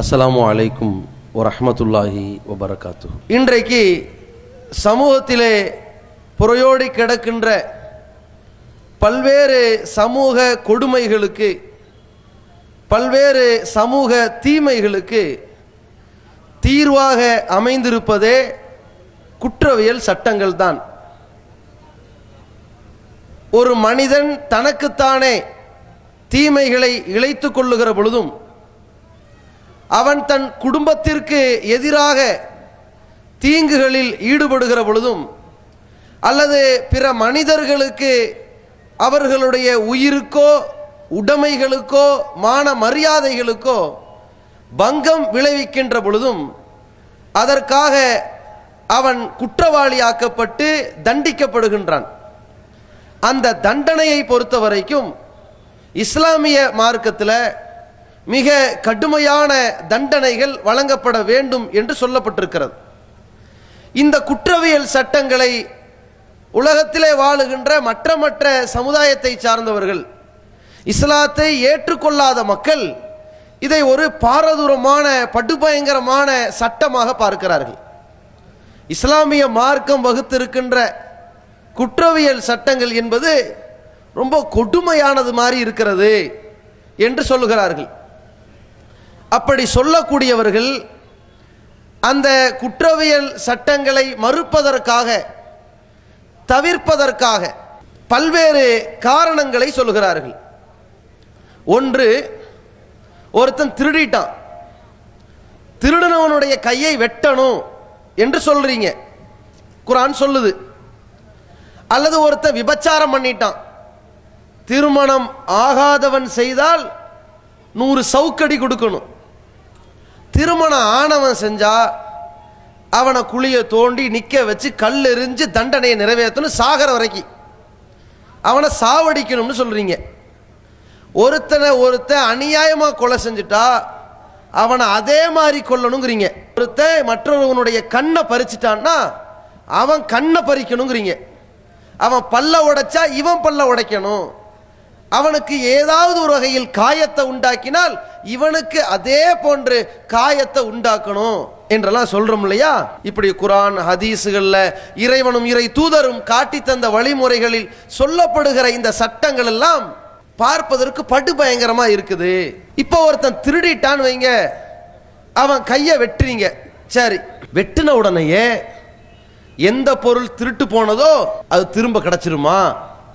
அஸ்ஸலாமு அலைக்கும் வரஹ்மத்துல்லாஹி வபரகாத்துஹு. இன்றைக்கு சமூகத்திலே புரையோடி கிடக்கின்ற பல்வேறு சமூக கொடுமைகளுக்கு, பல்வேறு சமூக தீமைகளுக்கு தீர்வாக அமைந்திருப்பதே குற்றவியல் சட்டங்கள் தான். ஒரு மனிதன் தனக்குத்தானே தீமைகளை இழைத்து கொள்ளுகிற பொழுதும், அவன் தன் குடும்பத்திற்கு எதிராக தீங்குகளில் ஈடுபடுகிற பொழுதும், அல்லது பிற மனிதர்களுக்கு அவர்களுடைய உயிருக்கோ உடைமைகளுக்கோ மான மரியாதைகளுக்கோ பங்கம் விளைவிக்கின்ற பொழுதும் அதற்காக அவன் குற்றவாளியாக்கப்பட்டு தண்டிக்கப்படுகின்றான். அந்த தண்டனையை பொறுத்த வரைக்கும் இஸ்லாமிய மார்க்கத்தில் மிக கடுமையான தண்டனைகள் வழங்கப்பட வேண்டும் என்று சொல்லப்பட்டிருக்கிறது. இந்த குற்றவியல் சட்டங்களை உலகத்திலே வாழுகின்ற மற்ற சமுதாயத்தை சார்ந்தவர்கள், இஸ்லாத்தை ஏற்றுக்கொள்ளாத மக்கள் இதை ஒரு பாரதூரமான படுபயங்கரமான சட்டமாக பார்க்கிறார்கள். இஸ்லாமிய மார்க்கம் வகுத்திருக்கின்ற குற்றவியல் சட்டங்கள் என்பது ரொம்ப கொடுமையானது மாதிரி இருக்கிறது என்று சொல்லுகிறார்கள். அப்படி சொல்லக்கூடியவர்கள் அந்த குற்றவியல் சட்டங்களை மறுப்பதற்காக, தவிர்ப்பதற்காக பல்வேறு காரணங்களை சொல்லுகிறார்கள். ஒன்று, ஒருத்தன் திருடிட்டான், திருடனவனுடைய கையை வெட்டணும் என்று சொல்றீங்க, குர்ஆன் சொல்லுது. அல்லது ஒருத்தன் விபச்சாரம் பண்ணிட்டான், திருமணம் ஆகாதவன் செய்தால் 100 சவுக்கடி கொடுக்கணும். திருமணம் ஆனவன் செஞ்சா அவனை குழியை தோண்டி நிற்க வச்சு கல் எறிஞ்சு தண்டனையை நிறைவேற்றணும், சாகர வரைக்கும் அவனை சாவடிக்கணும்னு சொல்றீங்க. ஒருத்தன் அநியாயமாக கொலை செஞ்சுட்டா அவனை அதே மாதிரி கொல்லணுங்கிறீங்க. ஒருத்தன் மற்றவனுடைய கண்ணை பறிச்சிட்டான்னா அவன் கண்ணை பறிக்கணுங்கிறீங்க. அவன் பல்ல உடைச்சா இவன் பல்ல உடைக்கணும். அவனுக்கு ஏதாவது ஒரு வகையில் காயத்தை உண்டாக்கினால் இவனுக்கு அதே போன்று காயத்தை உண்டாக்கணும் என்றெல்லாம் சொல்றோம் இல்லையா? இப்படி குர்ஆன் ஹதீஸுகள்ல இறைவனும் இறை தூதரும் காட்டி தந்த வழிமுறைகளில் சொல்லப்படுகிற இந்த சட்டங்கள் எல்லாம் பார்ப்பதற்கு படுபயங்கரமா இருக்குது. இப்போ ஒருத்தன் திருடிட்டான்னு வைங்க, அவன் கையை வெட்டுறீங்க. சரி, வெட்டின உடனேயே எந்த பொருள் திருட்டு போனதோ அது திரும்ப கிடைச்சிருமா?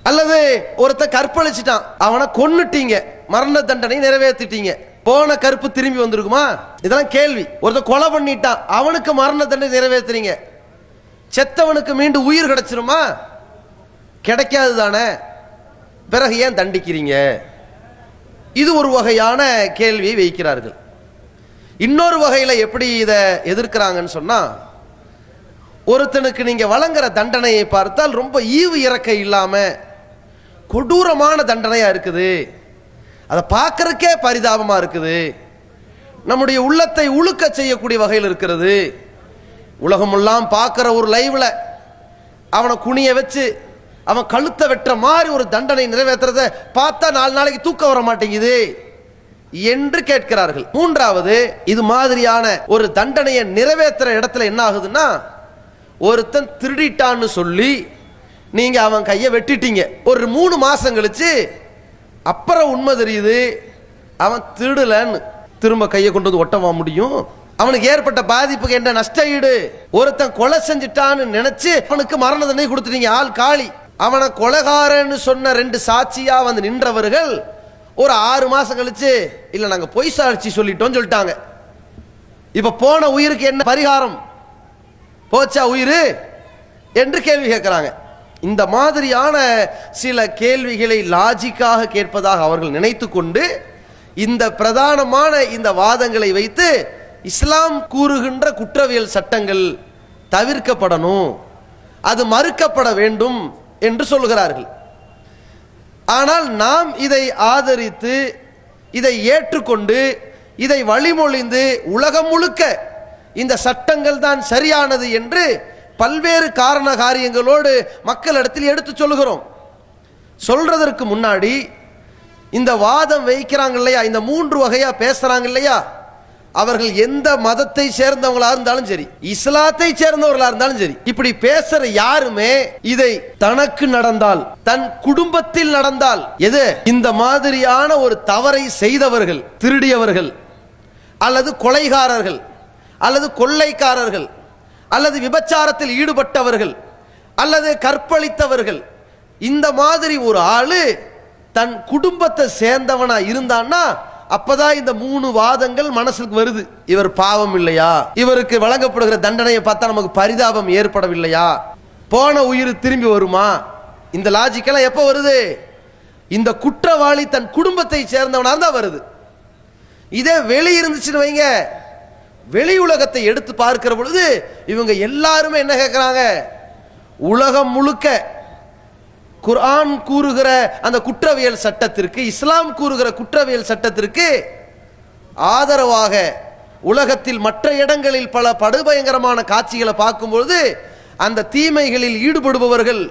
அல்லது ஒருத்தன் கற்பழிச்சிட்டான், அவனை கொன்னுட்டீங்க, மரண தண்டனை நிறைவேற்றிட்டீங்க, போன கற்பு திரும்பி வந்திருக்குமா? இதெல்லாம் கேள்வி. ஒருத்தன் கொலை பண்ணிட்டான், அவனுக்கு மரண தண்டனை நிறைவேற்றுறீங்க, செத்தவனுக்கு மீண்டும் உயிர் கிடைச்சிருமா? கிடைக்காது தானே. பிறகு ஏன் தண்டிக்கிறீங்க? இது ஒரு வகையான கேள்வியை வைக்கிறார்கள். இன்னொரு வகையில் எப்படி இதை எதிர்க்கிறாங்கன்னு சொன்னா, ஒருத்தனுக்கு நீங்க வழங்குற தண்டனையை பார்த்தால் ரொம்ப ஈவு இறக்கை இல்லாம கொடூரமான தண்டனையா இருக்குது, அதை பார்க்கறக்கே பரிதாபமா இருக்குது, நம்முடைய உள்ளத்தை உழுக்க செய்யக்கூடிய வகையில் இருக்கிறது. உலகமெல்லாம் பார்க்கிற ஒரு லைவ்ல அவனை குனிய வச்சு அவன் கழுத்தை வெட்டுற மாதிரி ஒரு தண்டனை நிறைவேற்றுறத பார்த்தா 4 நாளைக்கு தூக்கம் வர மாட்டேங்குது என்று கேட்கிறார்கள். மூன்றாவது, இது மாதிரியான ஒரு தண்டனையை நிறைவேற்றுற இடத்துல என்ன ஆகுதுன்னா, ஒருத்தன் திருடிட்டான்னு சொல்லி நீங்க அவன் கையை வெட்டிட்டீங்க. ஒரு 3 மாசம் கழிச்சு அப்புறம் உண்மை தெரியுது அவன் திருடலன்னு, திரும்ப கையை கொண்டு வந்து ஒட்டவா முடியும்? அவனுக்கு ஏற்பட்ட பாதிப்புக்கு என்ன நஷ்ட ஈடு? ஒருத்தன் கொலை செஞ்சுட்டான்னு நினைச்சு அவனுக்கு மரண தண்டனை கொடுத்துட்டீங்க, ஆள் காலி. அவனை கொலைகாரன்னு சொன்ன 2 சாட்சியா வந்து நின்றவர்கள் ஒரு 6 மாசம் கழிச்சு இல்ல நாங்க பொய் சாட்சி சொல்லிட்டோம் சொல்லிட்டாங்க. இப்ப போன உயிருக்கு என்ன பரிகாரம்? போச்சா உயிர் என்று கேள்வி கேட்கிறாங்க. இந்த மாதிரியான சில கேள்விகளை லாஜிக்காக கேட்பதாக அவர்கள் நினைத்து கொண்டு இந்த பிரதானமான இந்த வாதங்களை வைத்து இஸ்லாம் கூறுகின்ற குற்றவியல் சட்டங்கள் தவிர்க்கப்படணும், அது மறுக்கப்பட வேண்டும் என்று சொல்கிறார்கள். ஆனால் நாம் இதை ஆதரித்து, இதை ஏற்றுக்கொண்டு, இதை வழிமொழிந்து உலகம் முழுக்க இந்த சட்டங்கள் தான் சரியானது என்று பல்வேறு காரண காரியங்களோடு மக்களிடத்தில் எடுத்து சொல்லுகிறோம். சொல்றதற்கு முன்னாடி இந்த வாதம் வைக்கிறாங்க இல்லையா, இந்த 3 வகையா பேசுறாங்க இல்லையா, அவர்கள் எந்த மதத்தை சேர்ந்தவங்களா இருந்தாலும் சரி, இஸ்லாத்தை சேர்ந்தவர்களா இருந்தாலும் சரி, இப்படி பேசுற யாருமே இதை தனக்கு நடந்தால், தன் குடும்பத்தில் நடந்தால், எது இந்த மாதிரியான ஒரு தவறை செய்தவர்கள், திருடியவர்கள் அல்லது கொலைகாரர்கள் அல்லது கொள்ளைக்காரர்கள் அல்லது விபச்சாரத்தில் ஈடுபட்டவர்கள் அல்லது கற்பழித்தவர்கள், இந்த மாதிரி ஒரு ஆளு தன் குடும்பத்தை சேர்ந்தவனா இருந்தான்னா அப்பதான் இந்த 3 வாதங்கள் மனசுக்கு வருது. இவர் பாவம் இல்லையா, இவருக்கு வழங்கப்படுகிற தண்டனையை பார்த்தா நமக்கு பரிதாபம் ஏற்படவில்லையா, போன உயிர் திரும்பி வருமா, இந்த லாஜிக்கெல்லாம் எப்ப வருது? இந்த குற்றவாளி தன் குடும்பத்தை சேர்ந்தவனா தான் வருது. இதே வெளி இருந்துச்சுன்னு வைங்க, வெளி உலகத்தை எடுத்து பார்க்கிற பொழுது இவங்க எல்லாருமே என்ன கேட்கிறாங்க? உலகம் முழுக்க குர்ஆன் கூறுகிற அந்த குற்றவியல் சட்டத்திற்கு, இஸ்லாம் கூறுகிற குற்றவியல் சட்டத்திற்கு ஆதரவாக உலகத்தில் மற்ற இடங்களில் பல படுபயங்கரமான காட்சிகளை பார்க்கும்பொழுது அந்த தீமைகளில் ஈடுபடுபவர்கள்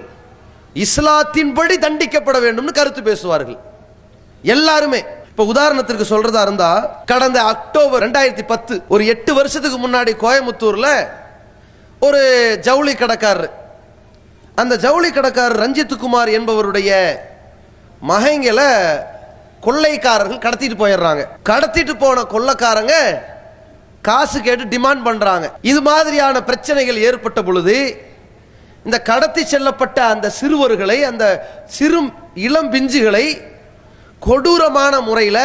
இஸ்லாத்தின்படி தண்டிக்கப்பட வேண்டும்னு கருத்து பேசுவார்கள் எல்லாருமே. இப்ப உதாரணத்திற்கு சொல்றதா இருந்தா, கடந்த அக்டோபர் 2010, ஒரு 8 வருஷத்துக்கு முன்னாடி கோயம்புத்தூர்ல ஒரு ஜவுளி கடைக்காரர், அந்த ஜவுளி கடைக்காரர் ரஞ்சித் குமார் என்பவருடைய மகங்களை கொள்ளைக்காரர்கள் கடத்திட்டு போயிடுறாங்க. கடத்திட்டு போன கொள்ளைக்காரங்க காசு கேட்டு டிமாண்ட் பண்றாங்க. இது மாதிரியான பிரச்சனைகள் ஏற்பட்ட பொழுது இந்த கடத்தி செல்லப்பட்ட அந்த சிறுவர்களை, அந்த சிறு இளம் பிஞ்சுகளை கொடூரமான முறையில்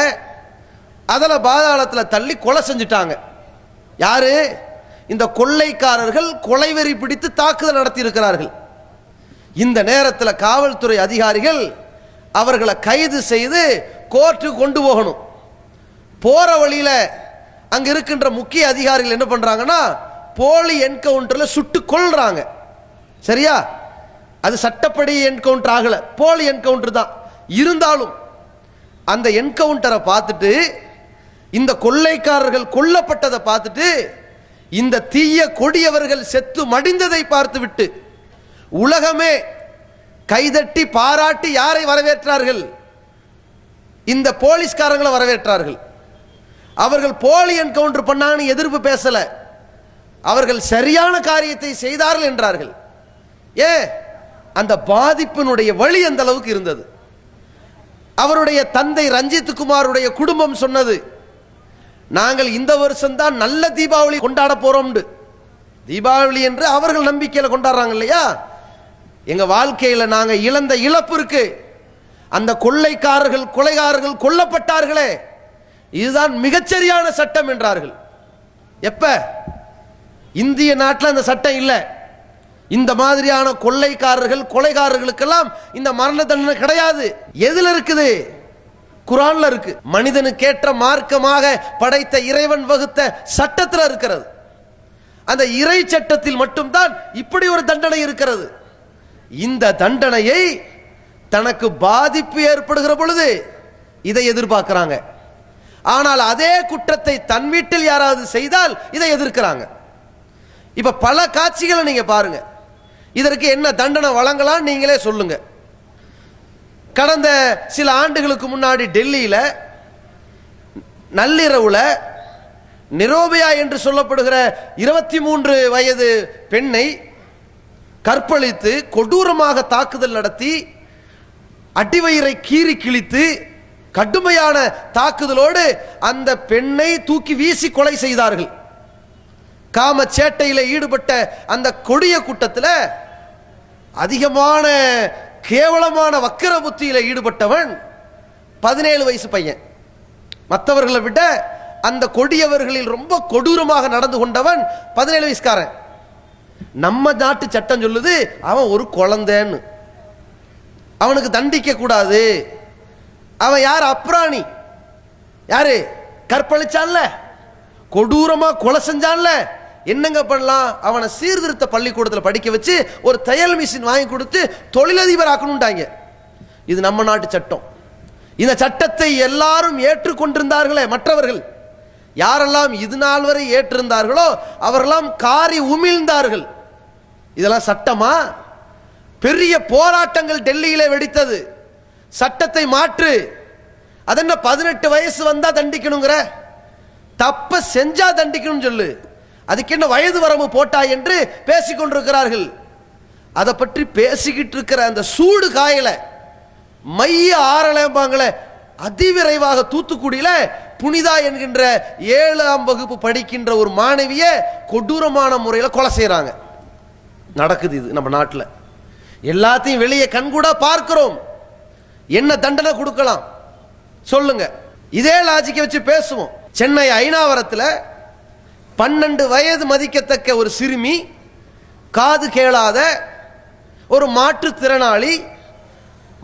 அதில் பாதாளத்தில் தள்ளி கொலை செஞ்சுட்டாங்க. யாரு? இந்த கொள்ளைக்காரர்கள் கொலைவெறி பிடித்து தாக்குதல் நடத்தி இருக்கிறார்கள். இந்த நேரத்தில் காவல்துறை அதிகாரிகள் அவர்களை கைது செய்து கோர்ட்டுக்கு கொண்டு போகணும். போற வழியில அங்க இருக்கின்ற முக்கிய அதிகாரிகள் என்ன பண்றாங்கன்னா, போலி என்கவுண்டர்ல சுட்டு கொல்றாங்க. சரியா? அது சட்டப்படி என்கவுண்டர் ஆகல, போலி என்கவுண்டர் தான். இருந்தாலும் அந்த என்கவுண்டரை பார்த்துட்டு, இந்த கொள்ளைக்காரர்கள் கொல்லப்பட்டதை பார்த்துட்டு, இந்த தீய கொடியவர்கள் செத்து மடிந்ததை பார்த்து விட்டு உலகமே கைதட்டி பாராட்டி யாரை வரவேற்றார்கள்? இந்த போலீஸ்காரங்களை வரவேற்றார்கள். அவர்கள் போலி என்கவுண்டர் பண்ணாங்கன்னு எதிர்ப்பு பேசல, அவர்கள் சரியான காரியத்தை செய்தார்கள் என்றார்கள். ஏன்? அந்த பாதிப்பினுடைய வழி அந்த அளவுக்கு இருந்தது. அவருடைய தந்தை ரஞ்சித் குமாருடைய குடும்பம் சொன்னது, நாங்கள் இந்த வருஷம் தான் நல்ல தீபாவளி கொண்டாட போறோம். தீபாவளி என்று அவர்கள் நம்பிக்கையில கொண்டாடுறாங்க இல்லையா? எங்க வாழ்க்கையில நாங்க இழந்த இழப்பு இருக்கு, அந்த கொள்ளைக்காரர்கள் கொலைகாரர்கள் கொல்லப்பட்டார்களே, இதுதான் மிகச்சரியான சட்டம் என்றார்கள். எப்ப? இந்திய நாட்டில் அந்த சட்டம் இல்லை. இந்த மாதிரியான கொள்ளைக்காரர்கள் கொலைகாரர்களுக்கெல்லாம் இந்த மரண தண்டனை கிடையாது. எதுல இருக்குது? குர்ஆன்ல இருக்கு. மனிதனுக்கேற்ற மார்க்கமாக படைத்த இறைவன் வகுத்த சட்டத்தில் இருக்கிறது. அந்த இறை சட்டத்தில் மட்டும்தான் இப்படி ஒரு தண்டனை இருக்கிறது. இந்த தண்டனையை தனக்கு பாதிப்பு ஏற்படுகிற பொழுது இதை எதிர்பார்க்கிறாங்க. ஆனால் அதே குற்றத்தை தன் வீட்டில் யாராவது செய்தால் இதை எதிர்க்கிறாங்க. இப்ப பல காட்சிகளை நீங்க பாருங்க. இதற்கு என்ன தண்டனை வழங்கலாம் நீங்களே சொல்லுங்க. கடந்த சில ஆண்டுகளுக்கு முன்னாடி டெல்லியில நள்ளிரவுல நிரோபியா என்று சொல்லப்படுகிற 23 வயது பெண்ணை கற்பழித்து கொடூரமாக தாக்குதல் நடத்தி அடிவயிறை கீறி கிழித்து கடுமையான தாக்குதலோடு அந்த பெண்ணை தூக்கி வீசி கொலை செய்தார்கள். காம சேட்டையில் ஈடுபட்ட அந்த கொடிய கூட்டத்தில் அதிகமான கேவலமான வக்கிர புத்தியில் ஈடுபட்டவன் 17 வயசு பையன். மற்றவர்களை விட அந்த கொடியவர்களில் ரொம்ப கொடூரமாக நடந்து கொண்டவன் 17 வயசுக்காரன். நம்ம நாட்டு சட்டம் சொல்லுது அவன் ஒரு குழந்தைன்னு, அவனுக்கு தண்டிக்க கூடாது. அவன் யார்? அப்ராணி. யாரு? கற்பழிச்சான்ல, கொடூரமா கொலை செஞ்சான்ல, என்னங்க பண்ணலாம்? அவனை சீர்திருத்த பள்ளிக்கூடத்தில் படிக்க வச்சு ஒரு தையல் மிஷின் வாங்கி கொடுத்து தொழிலதிபர் ஆக்கணும்ட்டாங்க. இது நம்ம நாட்டு சட்டம். இந்த சட்டத்தை எல்லாரும் ஏற்றுக்கொண்டிருந்தார்களே, மற்றவர்கள் யாரெல்லாம் இது நாள் வரை ஏற்றிருந்தார்களோ அவரெல்லாம் காரி உமிழ்ந்தார்கள். இதெல்லாம் சட்டமா? பெரிய போராட்டங்கள் டெல்லியிலே வெடித்தது. சட்டத்தை மாற்று. அதென்ன 18 வயசு வந்தா தண்டிக்கணுங்கிற? தப்ப செஞ்சா தண்டிக்கணும் சொல்லு, அதுக்கு என்ன வயது வரம்பு போட்டா என்று பேசிக்கொண்டிருக்கிறார்கள். அதை பற்றி பேசிக்கிட்டு இருக்கிற அந்த சூடு காயல மைய ஆரலம்பாங்கள அதிவிரைவாக தூத்துக்குடியில புனிதா என்கின்ற 7ஆம் வகுப்பு படிக்கின்ற ஒரு மாணவிய கொடூரமான முறையில் கொலை செய்யறாங்க. நடக்குது இது நம்ம நாட்டில். எல்லாத்தையும் வெளியே கண்கூடா பார்க்கிறோம். என்ன தண்டனை கொடுக்கலாம் சொல்லுங்க? இதே லாஜிக்கை வச்சு பேசுவோம். சென்னை ஐனாவரத்தில் 12 வயது மதிக்கத்தக்க ஒரு சிறுமி, காது கேளாத ஒரு மாற்றுத்திறனாளி,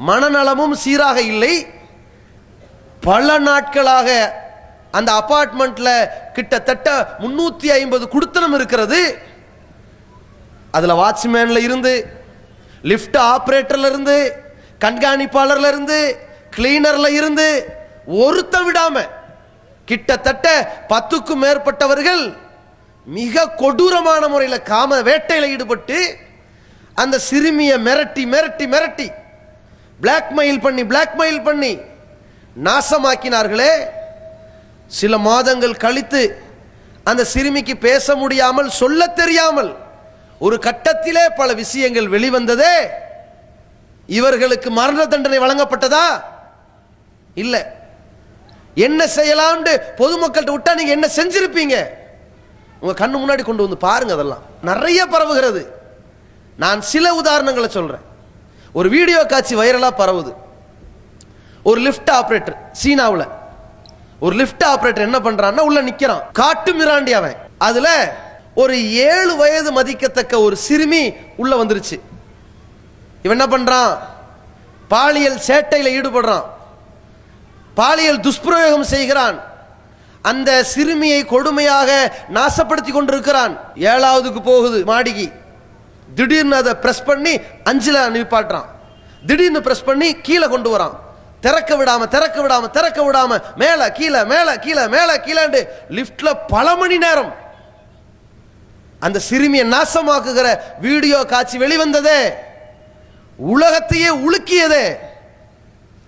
மனநலமும் சீராக இல்லை, பல நாட்களாக அந்த அபார்ட்மெண்ட்ல கிட்டத்தட்ட 350 குடித்தனம் இருக்கிறது. அதுல வாட்ச்மேன்ல இருந்து, லிப்ட் ஆபரேட்டர்ல இருந்து, கண்காணிப்பாளர்ல இருந்து, கிளீனர்ல இருந்து ஒருத்த விடாம கிட்டத்தட்ட 10க்கும் மேற்பட்டவர்கள் மிக கொடூரமான முறையில் காம வேட்டையில் ஈடுபட்டு அந்த சிறுமியை மிரட்டி மிரட்டி மிரட்டி பிளாக்மெயில் பண்ணி நாசமாக்கினார்களே. சில மாதங்கள் கழித்து அந்த சிறுமிக்கு பேச முடியாமல், சொல்ல தெரியாமல் ஒரு கட்டத்திலே பல விஷயங்கள் வெளிவந்ததே. இவர்களுக்கு மரண தண்டனை வழங்கப்பட்டதா? இல்ல. என்ன செய்யலாம் பொதுமக்கள்கிட்ட விட்டா நீங்க என்ன செஞ்சிருப்பீங்க? உங்க கண்ணு முன்னாடி கொண்டு வந்து பாருங்க. அதெல்லாம் நிறைய பரவுகிறது. நான் சில உதாரணங்களை சொல்றேன். ஒரு வீடியோ காட்சி வைரலா பரவுது. ஒரு லிப்ட் ஆபரேட்டர், சீனாவில் ஒரு லிப்ட் ஆபரேட்டர் என்ன பண்றான்னா, உள்ள நிக்கிறான், காட்டு மிராண்டி அவன். அதுல ஒரு 7 வயது மதிக்கத்தக்க ஒரு சிறுமி உள்ள வந்துருச்சு. இவன் என்ன பண்றான்? பாலியல் சேட்டையில் ஈடுபடுறான், பாலியல் துஷ்பிரயோகம் செய்கிறான், அந்த சிறுமியை கொடுமையாக நாசப்படுத்தி கொண்டிருக்கிறான். 7ஆவதுக்கு போகுது மாடிக்கு. திடீர்னு அதை பிரஸ் பண்ணி 5ல நிப்பாட்டுறான். திடீர்னு பிரஸ் பண்ணி கீழே கொண்டு வரான். திறக்க விடாம மேல கீழே மேல கீழே மேல கீழே லிப்ட்ல பல மணி நேரம் அந்த சிறுமியை நாசமாக்குகிற வீடியோ காட்சி வெளிவந்ததே, உலகத்தையே உலுக்கியதே.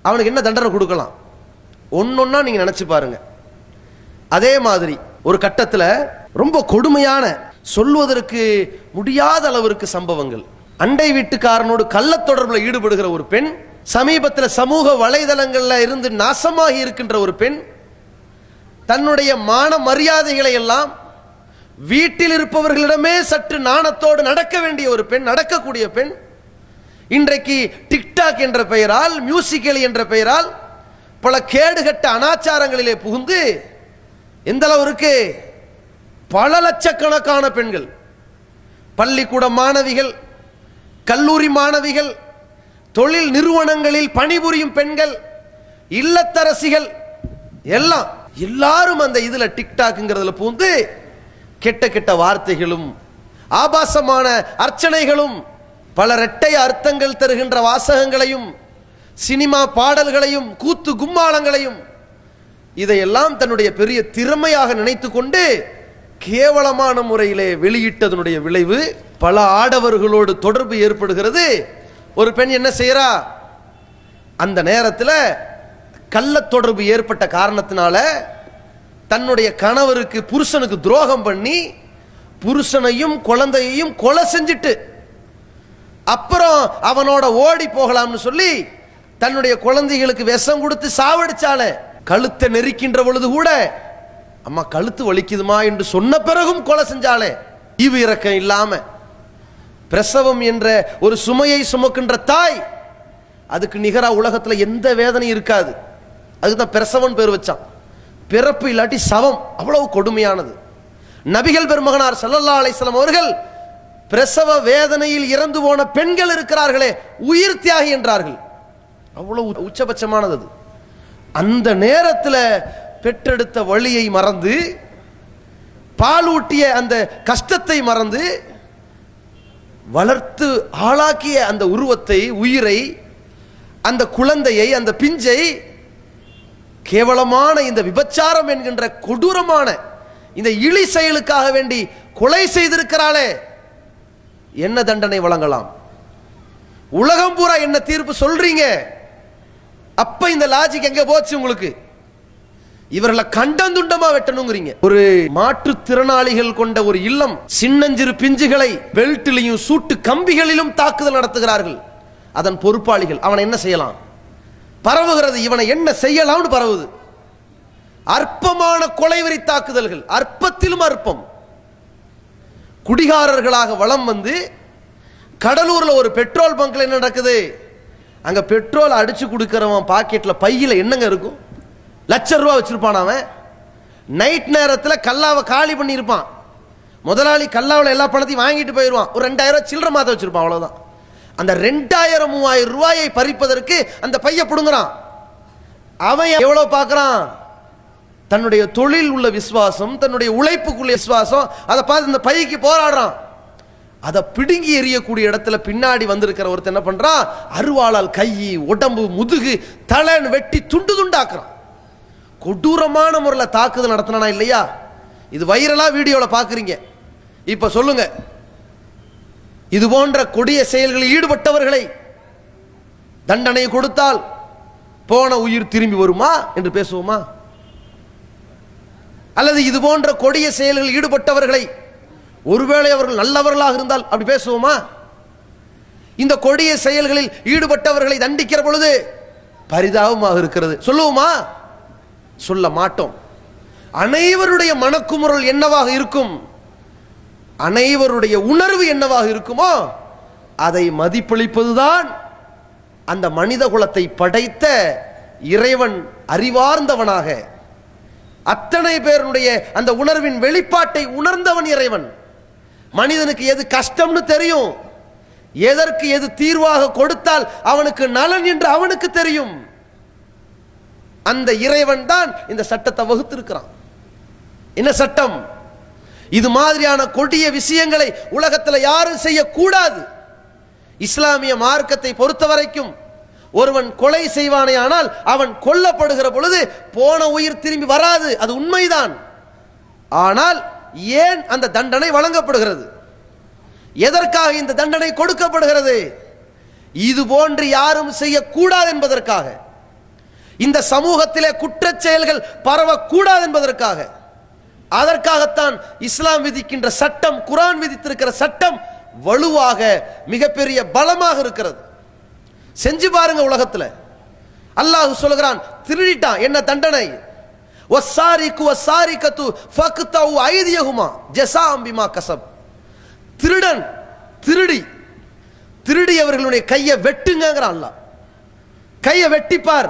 அவனுக்கு என்ன தண்டனை கொடுக்கலாம்? ஒன்னொன்னா நீங்க நினைச்சு பாருங்க. அதே மாதிரி ஒரு கட்டத்தில் ரொம்ப கொடுமையான, சொல்வதற்கு முடியாத அளவிற்கு சம்பவங்கள். அண்டை வீட்டுக்காரனோடு கள்ள தொடர்பில் ஈடுபடுகிற ஒரு பெண், சமீபத்தில் சமூக வலைதளங்களில் இருந்து நாசமாகி இருக்கின்ற ஒரு பெண், தன்னுடைய மான மரியாதைகளை எல்லாம் வீட்டில் இருப்பவர்களிடமே சற்று நாணத்தோடு நடக்க வேண்டிய ஒரு பெண், நடக்கக்கூடிய பெண், இன்றைக்கு டிக்டாக் என்ற பெயரால், மியூசிக்கலி என்ற பெயரால் பல கேடுகட்ட அனாச்சாரங்களிலே புகுந்து எந்த அளவிற்கு பல லட்சக்கணக்கான பெண்கள், பள்ளிக்கூட மாணவிகள், கல்லூரி மாணவிகள், தொழில் நிறுவனங்களில் பணிபுரியும் பெண்கள், இல்லத்தரசிகள் எல்லாரும் அந்த இதுல டிக்டாக்ங்கிறதுல பூந்து கெட்ட கெட்ட வார்த்தைகளும் ஆபாசமான அர்ச்சனைகளும் பல இரட்டை அர்த்தங்கள் தருகின்ற வாசகங்களையும் சினிமா பாடல்களையும் கூத்து கும்மாளங்களையும் இதையெல்லாம் தன்னுடைய பெரிய திறமையாக நினைத்து கொண்டு கேவலமான முறையிலே வெளியிட்டதனுடைய விளைவு பல ஆடவர்களோடு தொடர்பு ஏற்படுகிறது. ஒரு பெண் என்ன செய்யறா? அந்த நேரத்தில் கள்ள தொடர்பு ஏற்பட்ட காரணத்தினால தன்னுடைய கணவருக்கு, புருஷனுக்கு துரோகம் பண்ணி புருஷனையும் குழந்தையையும் கொலை செஞ்சிட்டு அப்புறம் அவனோட ஓடி போகலாம்னு சொல்லி தன்னுடைய குழந்தைகளுக்கு விஷம் கொடுத்து சாவடிச்சாலே. கழுத்தை நெரிக்கின்ற பொழுது கூட அம்மா கழுத்து வலிக்குதுமா என்று சொன்ன பிறகும் கொலை செஞ்சாலே. ஈவு இரக்கம் இல்லாம பிரசவம் என்ற ஒரு சுமையை சுமக்கின்ற தாய், அதுக்கு நிகரா உலகத்தில் எந்த வேதனையும் இருக்காது. அதுதான் பிரசவம் பேர் வச்சான். பிறப்பு இல்லாட்டி சவம், அவ்வளவு கொடுமையானது. நபிகள் பெருமகனார் ஸல்லல்லாஹு அலைஹி வஸல்லம் அவர்கள் பிரசவ வேதனையில் இறந்து போன பெண்கள் இருக்கிறார்களே, உயிர் தியாகி என்றார்கள். அவ்வளவு உச்சபட்சமானது. அந்த நேரத்தில் பெற்றெடுத்த வழியை மறந்து, பாலூட்டிய அந்த கஷ்டத்தை மறந்து, வளர்த்து ஆளாக்கிய அந்த உருவத்தை, உயிரை, அந்த குழந்தையை, அந்த பிஞ்சை கேவலமான இந்த விபச்சாரம் என்கின்ற கொடூரமான இந்த இழி செயலுக்காக வேண்டி கொலை செய்திருக்கிறாளே, என்ன தண்டனை வழங்கலாம்? உலகம் பூரா என்ன தீர்ப்பு சொல்றீங்க? அப்ப இந்த லாஜிக் எங்க போச்சு உங்களுக்கு? இவர்களை கண்டந்துண்டமா வெட்டணுங்கிறீங்க. ஒரு மாற்றுத்திறனாளிகள் கொண்ட ஒரு இல்லம் சின்னஞ்சிறு பிஞ்சுகளை பெல்ட்டிலையும் சூட்டு கம்பிகளிலும் தாக்குதல் நடத்துகிறார்கள். அதன் பொறுப்பாளிகள் அவனை என்ன செய்யலாம் பரவுகிறது, இவனை என்ன செய்யலாம்னு பரவுது. அற்பமான கொலைவெறி தாக்குதல்கள், அற்பத்திலும் அற்பம். குடிகாரர்களாக வலம் வந்து கடலூர்ல ஒரு பெட்ரோல் பங்க்ல என்ன நடக்குது, அங்க பெட்ரோல் அடிச்சு கொடுக்கிறவன் பாக்கெட்ல பையில என்னங்க இருக்கும், ₹1,00,000 வச்சிருப்பான். அவன் நைட் நேரத்தில் கல்லாவை காலி பண்ணியிருப்பான். முதலாளி கல்லாவில் எல்லா பணத்தையும் வாங்கிட்டு போயிடுவான். ஒரு 2,000 சில்லற மாத்த வச்சிருப்பான், அவ்வளவுதான். அந்த 2,000 3,000 ரூபாயை பறிப்பதற்கு அந்த பைய பிடுங்குறான். அவன் எவ்வளவு பார்க்கறான், தன்னுடைய தொழில் உள்ள விசுவாசம், தன்னுடைய உழைப்புக்குள்ள விசுவாசம், அதை பார்த்து இந்த பைக்கு போராடுறான். அதை பிடுங்கி எறியக்கூடிய இடத்துல பின்னாடி வந்திருக்கிற ஒருத்தர் என்ன பண்றான், அருவாளால் கை, உடம்பு, முதுகு, தலைன்னு வெட்டி துண்டு துண்டாக்குறான். கொடூரமான முறையில் தாக்குதல் நடத்தினா இல்லையா? இது வைரலா வீடியோவில் பார்க்குறீங்க. இப்போ சொல்லுங்க, இது போன்ற கொடிய செயல்களில் ஈடுபட்டவர்களை தண்டனை கொடுத்தால் போன உயிர் திரும்பி வருமா என்று பேசுவோமா? அல்லது இது போன்ற கொடிய செயல்களில் ஈடுபட்டவர்களை ஒருவேளை அவர்கள் நல்லவர்களாக இருந்தால் அப்படி பேசுவோமா? இந்த கொடிய செயல்களில் ஈடுபட்டவர்களை தண்டிக்கிற பொழுது பரிதாபமாக இருக்கிறது சொல்லுவோமா? சொல்ல மாட்டோம். அனைவருடைய மனக்குமுறல் என்னவாக இருக்கும், அனைவருடைய உணர்வு என்னவாக இருக்குமோ அதை மதிப்பளிப்பதுதான் அந்த மனித குலத்தை படைத்த இறைவன் அறிவார்ந்தவனாக அத்தனை பேருடைய அந்த உணர்வின் வெளிப்பாட்டை உணர்ந்தவன் இறைவன். மனிதனுக்கு எது கஷ்டம்னு தெரியும், எதற்கு எது தீர்வாக கொடுத்தால் அவனுக்கு நலன் என்று அவனுக்கு தெரியும். அந்த இறைவன் தான் இந்த சட்டத்தை வகுத்திருக்கிறான். என்ன சட்டம்? இது மாதிரியான கொடிய விஷயங்களை உலகத்தில் யாரும் செய்யக்கூடாது. இஸ்லாமிய மார்க்கத்தை பொறுத்த வரைக்கும் ஒருவன் கொலை செய்வானே ஆனால் அவன் கொல்லப்படுகிற பொழுது போன உயிர் திரும்பி வராது, அது உண்மைதான். ஆனால் ஏன் அந்த தண்டனை வழங்கப்படுகிறது, எதற்காக இந்த தண்டனை கொடுக்கப்படுகிறது? இது போன்று யாரும் செய்யக்கூடாது என்பதற்காக, இந்த சமூகத்திலே குற்றச் செயல்கள் பரவக்கூடாது என்பதற்காக. அதற்காகத்தான் இஸ்லாம் விதிக்கின்ற சட்டம், குர்ஆன் விதித்திருக்கிற சட்டம் வலுவாக மிகப்பெரிய பலமாக இருக்கிறது. செஞ்சு பாருங்க. உலகத்தில் அல்லாஹ் சொல்கிறான், திருடிட்டான் என்ன தண்டனை, வஸ்ஸாரிகு வஸ்ஸாரிகத்து ஃபக்தஉ ஐதியஹுமா ஜஸாஅம் பிமா கஸப். திருடன் திருடியவர்களுடைய கையை வெட்டுங்கிறான் அல்லாஹ். கையை வெட்டிப்பார்,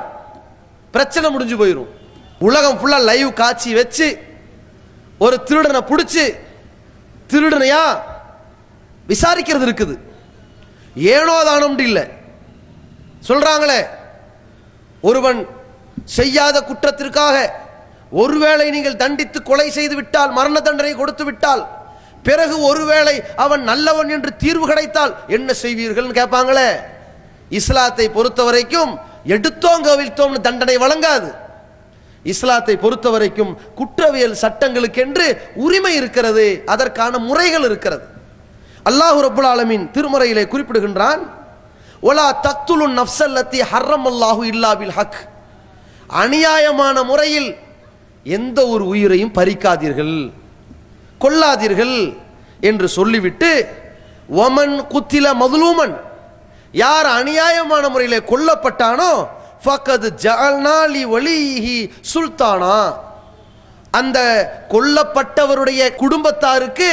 பிரச்சனை முடிஞ்சு போயிடும். உலகம் ஃபுல்லா லைவ் காட்சி வச்சு ஒரு திருடனை பிடிச்சு திருடனையா விசாரிக்கிறது இருக்குது. ஏனோ தானம் இல்லை சொல்றாங்களே. ஒருவன் செய்யாத குற்றத்திற்காக ஒருவேளை நீங்கள் தண்டித்து கொலை செய்து விட்டால், மரண தண்டனை கொடுத்து விட்டால், பிறகு ஒருவேளை அவன் நல்லவன் என்று தீர்வு கிடைத்தால் என்ன செய்வீர்கள் கேட்பாங்களே. இஸ்லாத்தை பொறுத்த வரைக்கும் எடுத்தோம் கவிழ்த்தோம் தண்டனை வழங்காது. இஸ்லாத்தை பொறுத்த வரைக்கும் குற்றவியல் சட்டங்களுக்கு என்று உரிமை இருக்கிறது, அதற்கான முறைகள் இருக்கிறது. அல்லாஹ் ரப்புல் ஆலமீன் திருமறையிலே குறிப்பிடுகின்றான், ஒலா தக்துலுன் நஃப்ஸல்லதி ஹர்ரமல்லாஹு இல்லா பில் ஹக். அநியாயமான முறையில் எந்த ஒரு உயிரையும் பறிக்காதீர்கள், கொல்லாதீர்கள் என்று சொல்லிவிட்டு, வமன் குத்தில மதுலூமன், யார் அநியாயமான முறையிலே கொல்லப்பட்டானோ ஃபக்கத் ஜஅல்னா லி வலிஹி சுல்தானா, அந்த கொல்லப்பட்டவருடைய குடும்பத்தாருக்கு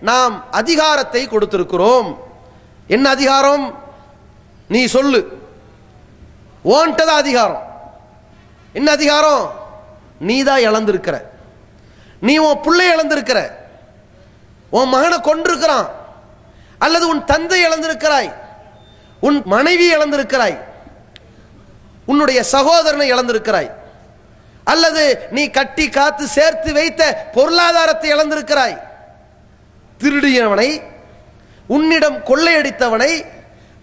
நாம் அதிகாரத்தை கொடுத்திருக்கிறோம். என்ன அதிகாரம்? நீ சொல்லு, ஓன்ட்டத அதிகாரம். என்ன அதிகாரம்? நீ தான் இழந்திருக்கிற, நீ உன் பிள்ளை இழந்திருக்கிற, உன் மகனை கொண்டிருக்கிறான், அல்லது உன் தந்தை இழந்திருக்கிறாய், உன் மனைவி இழந்திருக்கிறாய், உன்னுடைய சகோதரனை இழந்திருக்கிறாய், அல்லது நீ கட்டி காத்து சேர்த்து வைத்த பொருளாதாரத்தை இழந்திருக்கிறாய். திருடியவனை, உன்னிடம் கொள்ளையடித்தவனை,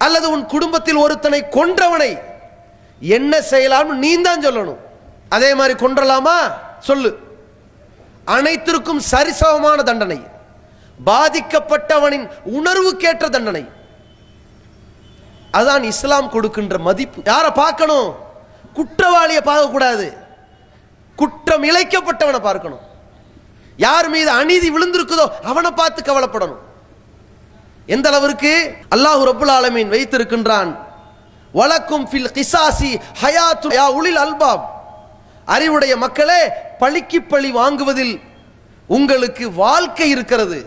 அல்லது உன் குடும்பத்தில் ஒருத்தனை கொன்றவனை என்ன செய்யலாம் நீ தான் சொல்லணும். அதே மாதிரி கொன்றலாமா சொல்லு. அனைத்திற்கும் சரிசமமான தண்டனை, பாதிக்கப்பட்டவனின் உணர்வுக்கேற்ற தண்டனை. அதான் இஸ்லாம் கொடுக்கின்ற மதிப்பு. யாரை பார்க்கணும்? குற்றவாளியை பார்க்க கூடாது. குற்றம் இழைக்கப்பட்டவனை பார்க்கணும். யார் மீது அநீதி விழுந்திருக்குதோ அவனை பார்த்து கவலைப்படணும். எந்த அளவிற்கு அல்லாஹ் ரப்புல் ஆலமீன் வைத்திருக்கின்றான், வலக்கும் ஃபில் கிசாசி ஹயாத்து யா உலில் அல்பாப், அறிவுடைய மக்களே பழிக்கு பழி வாங்குவதில் உங்களுக்கு வாழ்க்கை இருக்கிறது.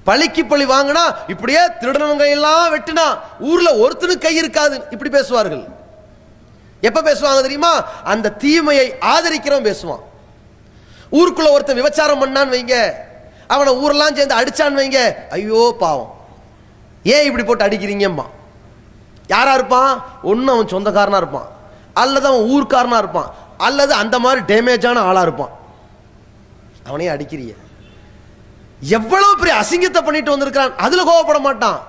பழிக்கு பழி வாங்கினா இப்படியே திருடனவங்க எல்லாம் வெட்டினா ஊர்ல ஒருத்தனுக்கு கை இருக்காது இப்படி பேசுவார்கள். எப்ப பேசுவாங்க தெரியுமா? அந்த தீமையை ஆதரிக்கிறவன் பேசுவான். ஊருக்குள்ள ஒருத்தன் விபச்சாரம் பண்ணான்னு வைங்க, அவனை ஊரெல்லாம் சேர்ந்து அடிச்சான்னு வைங்க, ஐயோ பாவம் ஏன் இப்படி போட்டு அடிக்கிறீங்கம்மா. யாரா இருப்பான்? ஒன்னு அவன் சொந்தக்காரனா இருப்பான், அல்லது அவன் ஊர்க்காரனா இருப்பான், அல்லது அந்த மாதிரி டேமேஜான ஆளா இருப்பான். அவனையே அடிக்கிறிய, எவ்வளவு பெரிய அசிங்கத்தை பண்ணிட்டு வந்திருக்கான், அதுல கோவப்பட மாட்டான்.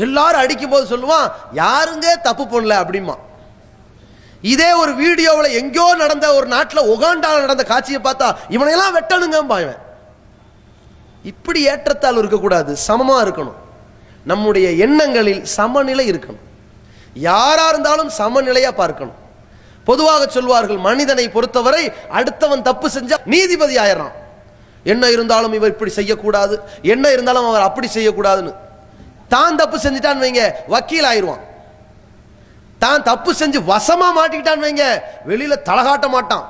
எல்லாரும் அடிக்கும் போது சொல்லுவான், யாருங்க தப்பு பண்ணல அப்படிமா. இதே ஒரு வீடியோவில் எங்கேயோ நடந்த ஒரு நாட்டில் உகாண்டாவில் நடந்த காட்சியை பார்த்தா இவனையெல்லாம் வெட்டணுங்க. இப்படி ஏற்றத்தால் இருக்கக்கூடாது, சமமா இருக்கணும். நம்முடைய எண்ணங்களில் சமநிலை இருக்கணும். யாரா இருந்தாலும் சமநிலையா பார்க்கணும். பொதுவாக சொல்வார்கள், மனிதனை பொறுத்தவரை அடுத்தவன் தப்பு செஞ்சா நீதிபதி ஆயிடறான். என்ன இருந்தாலும் இவர் இப்படி செய்யக்கூடாது, என்ன இருந்தாலும் அவர் அப்படி செய்யக்கூடாதுன்னு. தான் தப்பு செஞ்சுட்டான்னு வைங்க, வக்கீல் ஆயிடுவான். தான் தப்பு செஞ்சு வசமா மாட்டிக்கிட்டான்னு வைங்க, வெளியில தலகாட்ட மாட்டான்,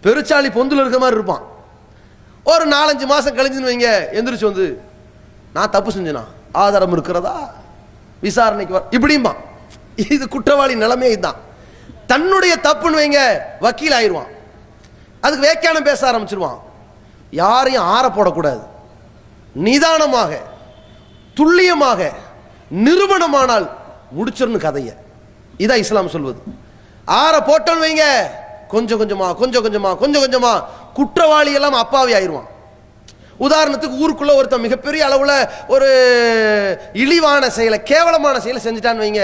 பெருச்சாளி பொந்துல இருக்க மாதிரி இருப்பான். ஒரு 4-5 மாசம் கழிஞ்சுன்னு வைங்க, எந்திரிச்சு வந்து நான் தப்பு செஞ்சேனா, ஆதாரம் இருக்கிறதா, விசாரணைக்கு வர இப்படிமா. இது குற்றவாளி நிலைமை. இதுதான் தன்னுடைய தப்புன்னு வைங்க, வக்கீல் ஆயிடுவான். அதுக்கு வேக்கானம் பேச ஆரம்பிச்சிருவான். யாரையும் ஆற போடக்கூடாது, நிதானமாக துல்லியமாக நிரூபணமானால் முடிச்சிடணும் கதைய. இதான் இஸ்லாம் சொல்வது. ஆற போட்டோன்னு வைங்க, கொஞ்சம் கொஞ்சமா கொஞ்சம் கொஞ்சமா கொஞ்சம் கொஞ்சமா குற்றவாளி எல்லாம் அப்பாவி ஆயிடுவான். உதாரணத்துக்கு ஊருக்குள்ள ஒருத்தன் மிகப்பெரிய அளவுல ஒரு இழிவான செயலை, கேவலமான செயலை செஞ்சுட்டான்னு வைங்க,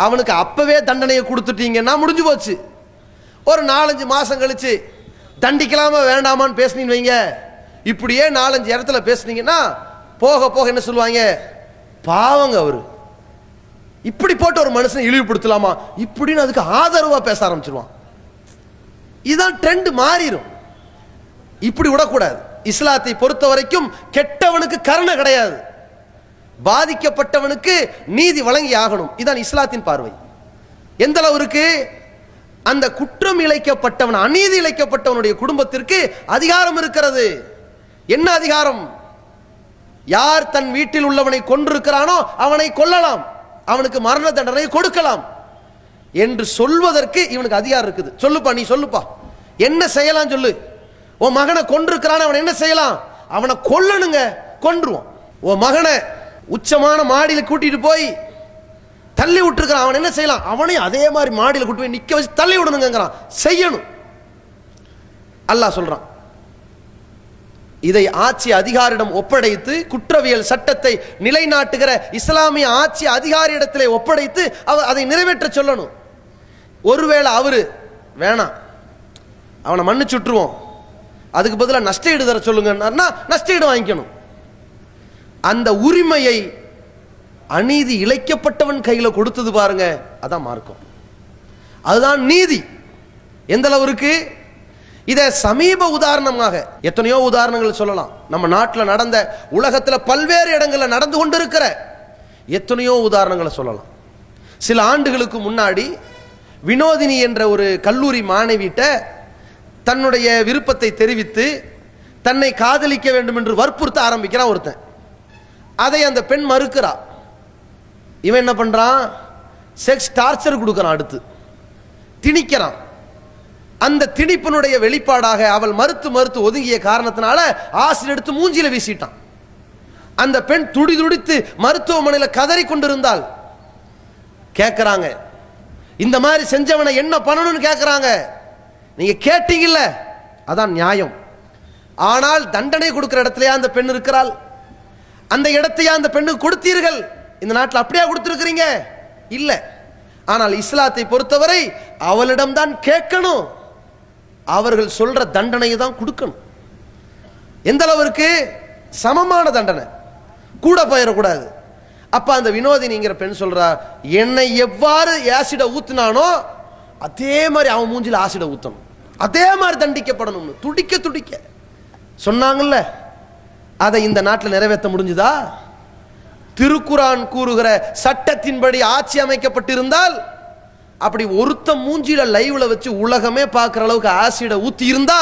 அவனுக்கு அப்பவே தண்டனையை கொடுத்துட்டீங்கன்னா முடிஞ்சு போச்சு. ஒரு 4-5 மாசம் கழிச்சு தண்டிக்கலாமா வேண்டாமான்னு பேசுனீங்க வைங்க, இப்படியே 4-5 இடத்துல பேசுனீங்கன்னா போக போக என்ன சொல்லுவாங்க, பாவங்க அவரு, இப்படி போட்டு ஒரு மனுஷனை இழிவுபடுத்தலாமா இப்படின்னு அதுக்கு ஆதரவா பேச ஆரம்பிச்சிருவான். இதுதான் ட்ரெண்ட், மாறிடும். இப்படி விடக்கூடாது. இஸ்லாத்தை பொறுத்த வரைக்கும் கெட்டவனுக்கு கருணை கிடையாது, பாதிக்கப்பட்டவனுக்கு நீதி வழங்கி ஆகணும். இதுதான் இஸ்லாத்தின் பார்வை. எந்த அளவிற்கு அந்த குற்றம் இழைக்கப்பட்டவன், அநீதி இழைக்கப்பட்டவனுடைய குடும்பத்திற்கு அதிகாரம் இருக்கிறது. என்ன அதிகாரம்? யார் தன் வீட்டில் உள்ளவனை கொன்றிருக்கிறானோ அவனை கொல்லலாம், அவனுக்கு மரண தண்டனை கொடுக்கலாம் என்று சொல்வதற்கு இவனுக்கு அதிகாரம் இருக்குது. சொல்லுப்பா, நீ சொல்லுப்பா, என்ன செய்யலாம் சொல்லு. உன் மகனை கொன்றிருக்கிறான், அவன் என்ன செய்யலாம்? அவனை கொல்லணுங்க, கொன்றுவான். உன் மகனை உச்சமான மாடியில் கூட்டிட்டு போய் தள்ளி விட்டுருக்கிறான், அவன் என்ன செய்யலாம்? அவனையும் அதே மாதிரி மாடியில் கூட்டி போய் நிக்க வச்சு தள்ளி விடணுங்கிறான், செய்யணும். அல்லாஹ் சொல்றான். இதை ஆட்சி அதிகாரியிடம் ஒப்படைத்து, குற்றவியல் சட்டத்தை நிலைநாட்டுகிற இஸ்லாமிய ஆட்சி அதிகாரியிடத்திலே ஒப்படைத்து அதை நிறைவேற்ற சொல்லணும். ஒருவேளை அவரு வேணாம், அவனை மன்னிச்சுட்டுருவோம், அதுக்கு பதிலாக நஷ்டஈடு தர சொல்லுங்கன்னா நஷ்டஈடு வாங்கிக்கணும். அந்த உரிமையை அநீதி இழைக்கப்பட்டவன் கையில் கொடுத்தது பாருங்க, அதான் மார்க்கம், அதுதான் நீதி. எந்த அளவிற்கு இதை சமீப உதாரணமாக எத்தனையோ உதாரணங்கள் சொல்லலாம். நம்ம நாட்டில் நடந்த, உலகத்தில் பல்வேறு இடங்களில் நடந்து கொண்டிருக்கிற எத்தனையோ உதாரணங்களை சொல்லலாம். சில ஆண்டுகளுக்கு முன்னாடி வினோதினி என்ற ஒரு கல்லூரி மாணவிட்ட தன்னுடைய விருப்பத்தை தெரிவித்து தன்னை காதலிக்க வேண்டும் என்று வற்புறுத்த ஆரம்பிக்கிறான் ஒருத்தன். அதை அந்த பெண் மறுக்கிறா. இவன் என்ன பண்றான்? செக்ஸ் டார்ச்சர் கொடுக்கறான், அடுத்து திணிக்கிறான். அந்த திணிப்பினுடைய வெளிப்பாடாக அவள் மறுத்து மறுத்து ஒதுங்கிய காரணத்தினால ஆசிட் எடுத்து மூஞ்சில வீசிட்டான். அந்த பெண் துடி துடித்து மருத்துவமனையில் கதறி கொண்டிருந்தால் கேட்கிறாங்க, இந்த மாதிரி செஞ்சவனை என்ன பண்ணணும்னு கேட்கிறாங்க. நீங்க கேட்டீங்கல்ல, அதான் நியாயம். ஆனால் தண்டனை கொடுக்கிற இடத்துலயா அந்த பெண் இருக்கிறாள்? அந்த இடத்தையா அந்த பெண்ணுக்கு கொடுத்தீர்கள்? இந்த நாட்டில் அப்படியே கொடுத்திருக்கிறீங்க? இல்ல. ஆனால் இஸ்லாத்தை பொறுத்தவரை அவளிடம்தான் கேட்கணும், அவர்கள் சொல்ற தண்டனையை தான் கொடுக்கணும். எந்த அளவிற்கு? சமமான தண்டனை, கூட போயிடக்கூடாது. அப்ப அந்த வினோதினிங்கிற பெண் சொல்றா, என்னை எவ்வாறு ஆசிட ஊத்துனானோ அதே மாதிரி அவன் மூஞ்சில ஆசிட ஊத்தணும். அதே மாதிரி தண்டிக்கப்படணும். துடிக்க துடிக்க சொன்னாங்கல்ல, அதை இந்த நாட்டில் நிறைவேற்ற முடிஞ்சுதா? திருக்குரான் கூறுகிற சட்டத்தின்படி ஆட்சி அமைக்கப்பட்டிருந்தால், அப்படி ஒருத்த மூஞ்சில லைவ்ல வச்சு உலகமே பார்க்குற அளவுக்கு ஆசிட ஊத்தி இருந்தா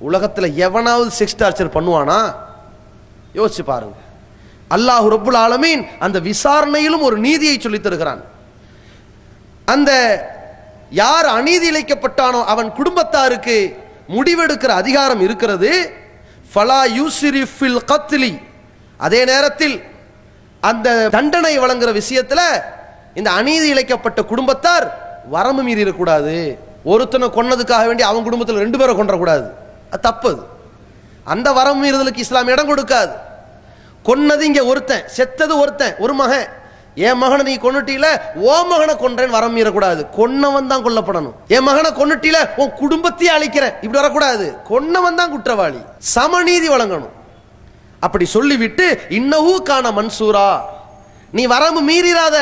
உலகத்தில் எவனாவது செக்ஸ் டார்ச்சர் பண்ணுவானா? யோசிச்சு பாருங்க. அல்லாஹ் ரப்புல் ஆலமீன் அந்த விசாரணையிலும் ஒரு நீதியை சொல்லித் தருகிறான். அந்த யார் அநீதி இழைக்கப்பட்டானோ அவன் குடும்பத்தாருக்கு முடிவெடுக்கிற அதிகாரம் இருக்கிறது. ஃபலா யூஸ்ரிஃப் ஃபில் கத்லி. அதே நேரத்தில் அந்த தண்டனை வழங்குற விஷயத்துல இந்த அநீதி இழைக்கப்பட்ட குடும்பத்தார் வரம்பு மீறிடக்கூடாது. ஒருத்தனை கொன்னதுக்காக வேண்டி அவன் குடும்பத்தில் 2 பேரை கொன்றக்கூடாது, அது தப்பு. அந்த வரம்பு மீறுதலுக்கு இஸ்லாம் இடம் கொடுக்காது. கொன்னது இங்க ஒருத்தன், செத்தது ஒருத்தன், ஒரு மகன். என் மகனை நீ கொன்னுட்டீல, ஓ மகனை கொன்றேன்னு வரம் மீறக்கூடாது. கொன்னவன் தான் கொல்லப்படணும். என் மகனை கொன்னுட்டீல, உன் குடும்பத்தையே அழிக்கிறேன், இப்படி வரக்கூடாது. கொன்னவன் தான் குற்றவாளி. சமநீதி வழங்கணும். அப்படி சொல்லிவிட்டு இன்னஹு கான மன்சூரா, நீ வரம்பு மீறிராத,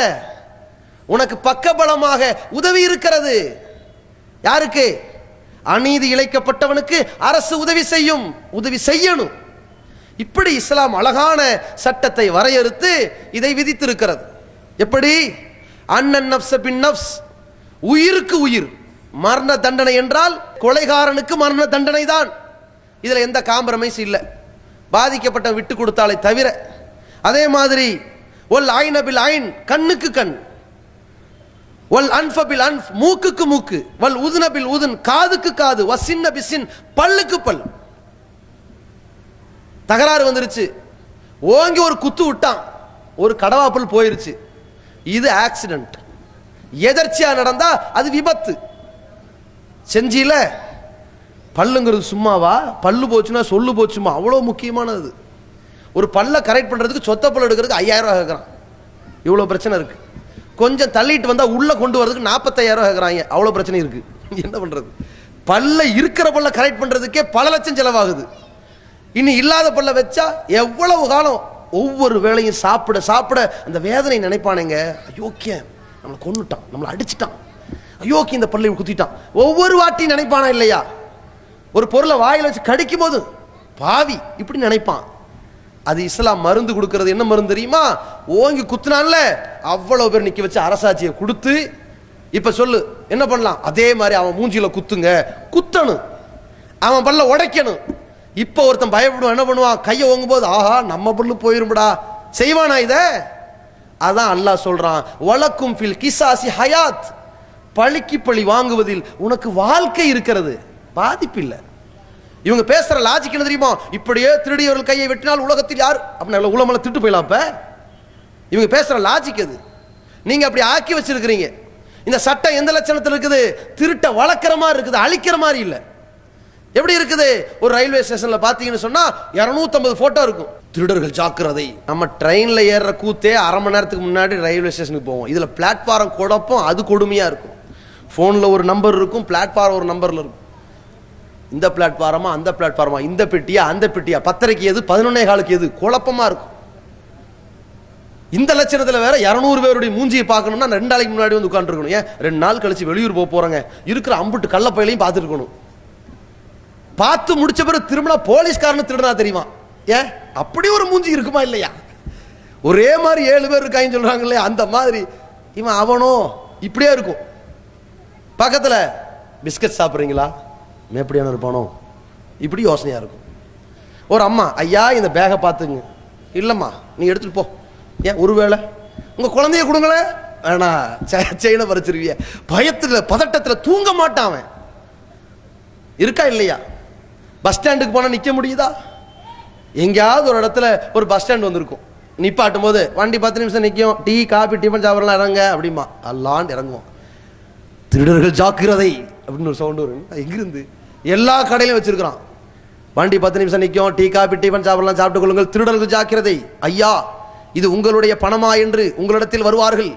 உனக்கு பக்கபலமாக உதவி இருக்கிறது. யாருக்கு? அநீதி இழைக்கப்பட்டவனுக்கு அரசு உதவி செய்யும், உதவி செய்யணும். இப்படி இஸ்லாம் அழகான சட்டத்தை வரையறுத்து இதை விதித்திருக்கிறது. எப்படி? அன்னன் நஃப்ஸ பின் நஃப்ஸ், உயிருக்கு உயிர். மரண தண்டனை என்றால் கொலைகாரனுக்கு மரண தண்டனை தான். இதுல எந்த காம்ப்ரமைஸ் இல்லை, பாதிக்கப்பட்ட விட்டு கொடுத்தாலே தவிர. அதே மாதிரி ஒல் ஐன பில் ஐன், கண்ணுக்கு கண். வல் அன்ஃப பில் அன்ஃப், மூக்குக்கு மூக்கு. வல் உதுன பில் உதுன், காதுக்கு காது. வசின்ன பிசின், பல்லுக்கு பல். தகராறு வந்துருச்சு, ஓங்கி ஒரு குத்து விட்டான், ஒரு கடவாப்பல் போயிருச்சு. இது ஆக்சிடென்ட். எதர்ச்சியா நடந்தா அது விபத்து. செஞ்சில பல்லுங்கிறது சும்மாவா? பல்லு போச்சுன்னா சொல்லு போச்சுமா, அவ்வளோ முக்கியமானது. ஒரு பல்ல கரெக்ட் பண்றதுக்கு சொத்த பல் எடுக்கிறதுக்கு 5000 ரூபாய் கேட்கறான். இவ்வளோ பிரச்சனை இருக்கு. கொஞ்சம் தள்ளிட்டு வந்தா உள்ள கொண்டு வரதுக்கு 45000 ரூபாய் கேட்கறாங்க. அவ்வளோ பிரச்சனை இருக்கு. என்ன பண்றது? பல்ல இருக்கிற பல்ல கரெக்ட் பண்றதுக்கே பல லட்சம் செலவாகுது. இனி இல்லாத பல்ல வச்சா எவ்வளவு காலம்? ஒவ்வொரு வேளையும் சாப்பிட சாப்பிட அந்த வேதனை நினைப்பானுங்க. அயோக்கிய நம்மளை கொன்னுட்டான், நம்மளை அடிச்சுட்டான், அயோக்கிய இந்த பல்லை குத்திட்டான். ஒவ்வொரு வாட்டியும் நினைப்பானா இல்லையா? ஒரு பொருளை வாயில வச்சு கடிக்கும் போது பாவி இப்படி நினைப்பான். அது இஸ்லாம் மருந்து கொடுக்கிறது. என்ன மருந்து தெரியுமா? ஓங்கி குத்துனான்ல, அவ்வளவு பேர் நிக்க வச்சு அரசாட்சியை கொடுத்து, இப்ப சொல்லு என்ன பண்ணலாம்? அதே மாதிரி அவன் மூஞ்சில குத்துங்க, குத்தணும், அவன் பல்ல உடைக்கணும். இப்ப ஒருத்தன் பயப்படுவான், என்ன பண்ணுவான்? கையை ஓங்கும் போது ஆஹா நம்ம பல்லு போயிரும்டா, செய்வானா இத? அதான் அல்லாஹ் சொல்றான், வலக்கும் ஃபில் கிசாசி ஹயாத், பழிக்கு பழி வாங்குவதில் உனக்கு வாழ்க்கை இருக்கிறது, பாதிப்பு இல்லை. இவங்க பேசுற லாஜிக் என்ன தெரியுமா? இப்படியே திருடியவர்கள் கையை வெட்டினால் உலகத்தில் யார் அப்படின்னா உலகமல திட்டு போயிடலாம். அப்ப இவங்க பேசுற லாஜிக் அது. நீங்க அப்படி ஆக்கி வச்சிருக்கிறீங்க. இந்த சட்டம் எந்த லட்சணத்தில் இருக்குது? திருட்ட வளர்க்கிற மாதிரி இருக்குது, அழிக்கிற மாதிரி இல்லை. எப்படி இருக்குது? ஒரு ரயில்வே ஸ்டேஷன்ல பாத்தீங்கன்னு சொன்னா 250 போட்டோ இருக்கும். திருடர்கள் ஜாக்கிரதை. நம்ம ட்ரெயின்ல ஏறுற கூத்தே அரை மணி நேரத்துக்கு முன்னாடி ரயில்வே ஸ்டேஷனுக்கு போவோம். இதுல பிளாட்ஃபார்ம் குழப்பம், அது கொடுமையா இருக்கும். போன்ல ஒரு நம்பர் இருக்கும், பிளாட்ஃபார்ம் ஒரு நம்பர்ல இருக்கும். இந்த பிளாட்ஃபார்மா அந்த பிளாட்ஃபார்மா, இந்த பெட்டியா அந்த பெட்டியா, 10:30க்கு எது 11:15க்கு எது, குழப்பமா இருக்கும். இந்த லட்சணத்துல வேற 200 பேருடைய மூஞ்சியை பார்க்கணும்னா 2 நாளைக்கு முன்னாடி வந்து உட்காந்துருக்கணும். ஏன் 2 நாள் கழிச்சு வெளியூர் போறாங்க, இருக்கிற அம்புட்டு கள்ளப்பையிலையும் பார்த்துட்டு இருக்கணும். பார்த்து முடிச்ச பிறகு திரும்பினா போலீஸ்காரனு திருடனா தெரியுமா? ஏன் அப்படி ஒரு மூஞ்சி இருக்குமா இல்லையா? ஒரே மாதிரி 7 பேர் இருக்காங்கன்னு சொல்றாங்க இல்லையா? அந்த மாதிரி இவன் அவனோ இப்படியே இருக்கும். பக்கத்துல பிஸ்கட் சாப்பிட்றீங்களா, எப்படியான இருப்பானோ, இப்படி யோசனையா இருக்கும். ஒரு அம்மா, ஐயா இந்த பேகை பார்த்துங்க. இல்லம்மா நீ எடுத்துட்டு போ. ஏன் ஒருவேளை உங்க குழந்தைய கொடுங்களே, வேணா செயினை பறிச்சிருவிய. பயத்துல பதட்டத்துல தூங்க மாட்டான் அவன். இருக்கா இல்லையா? பஸ் ஸ்டாண்டுக்கு போனா நிக்க முடியுதா? எங்கேயாவது ஒரு இடத்துல ஒரு பஸ் ஸ்டாண்ட் வந்திருக்கும், நிப்பாட்டும் போது வண்டி 10 நிமிஷம் நிற்கும், டீ காபி டிஃபன் சாப்பிடலாம், இறங்க அப்படிமா அல்லாண்டு இறங்குவோம். திருடர்கள் ஜாக்கிரதை அப்படின்னு ஒரு சவுண்ட் வரும். எங்கிருந்து? எல்லா கடையிலும் வச்சிருக்கிறான். வண்டி 10 நிமிஷம் நிற்கும், டீ காபி டிஃபன் சாப்பிடலாம், சாப்பிட்டுக் கொள்ளுங்கள், திருடர்கள் ஜாக்கிரதை. ஐயா இது உங்களுடைய பணமா என்று உங்களிடத்தில் வருவார்கள்,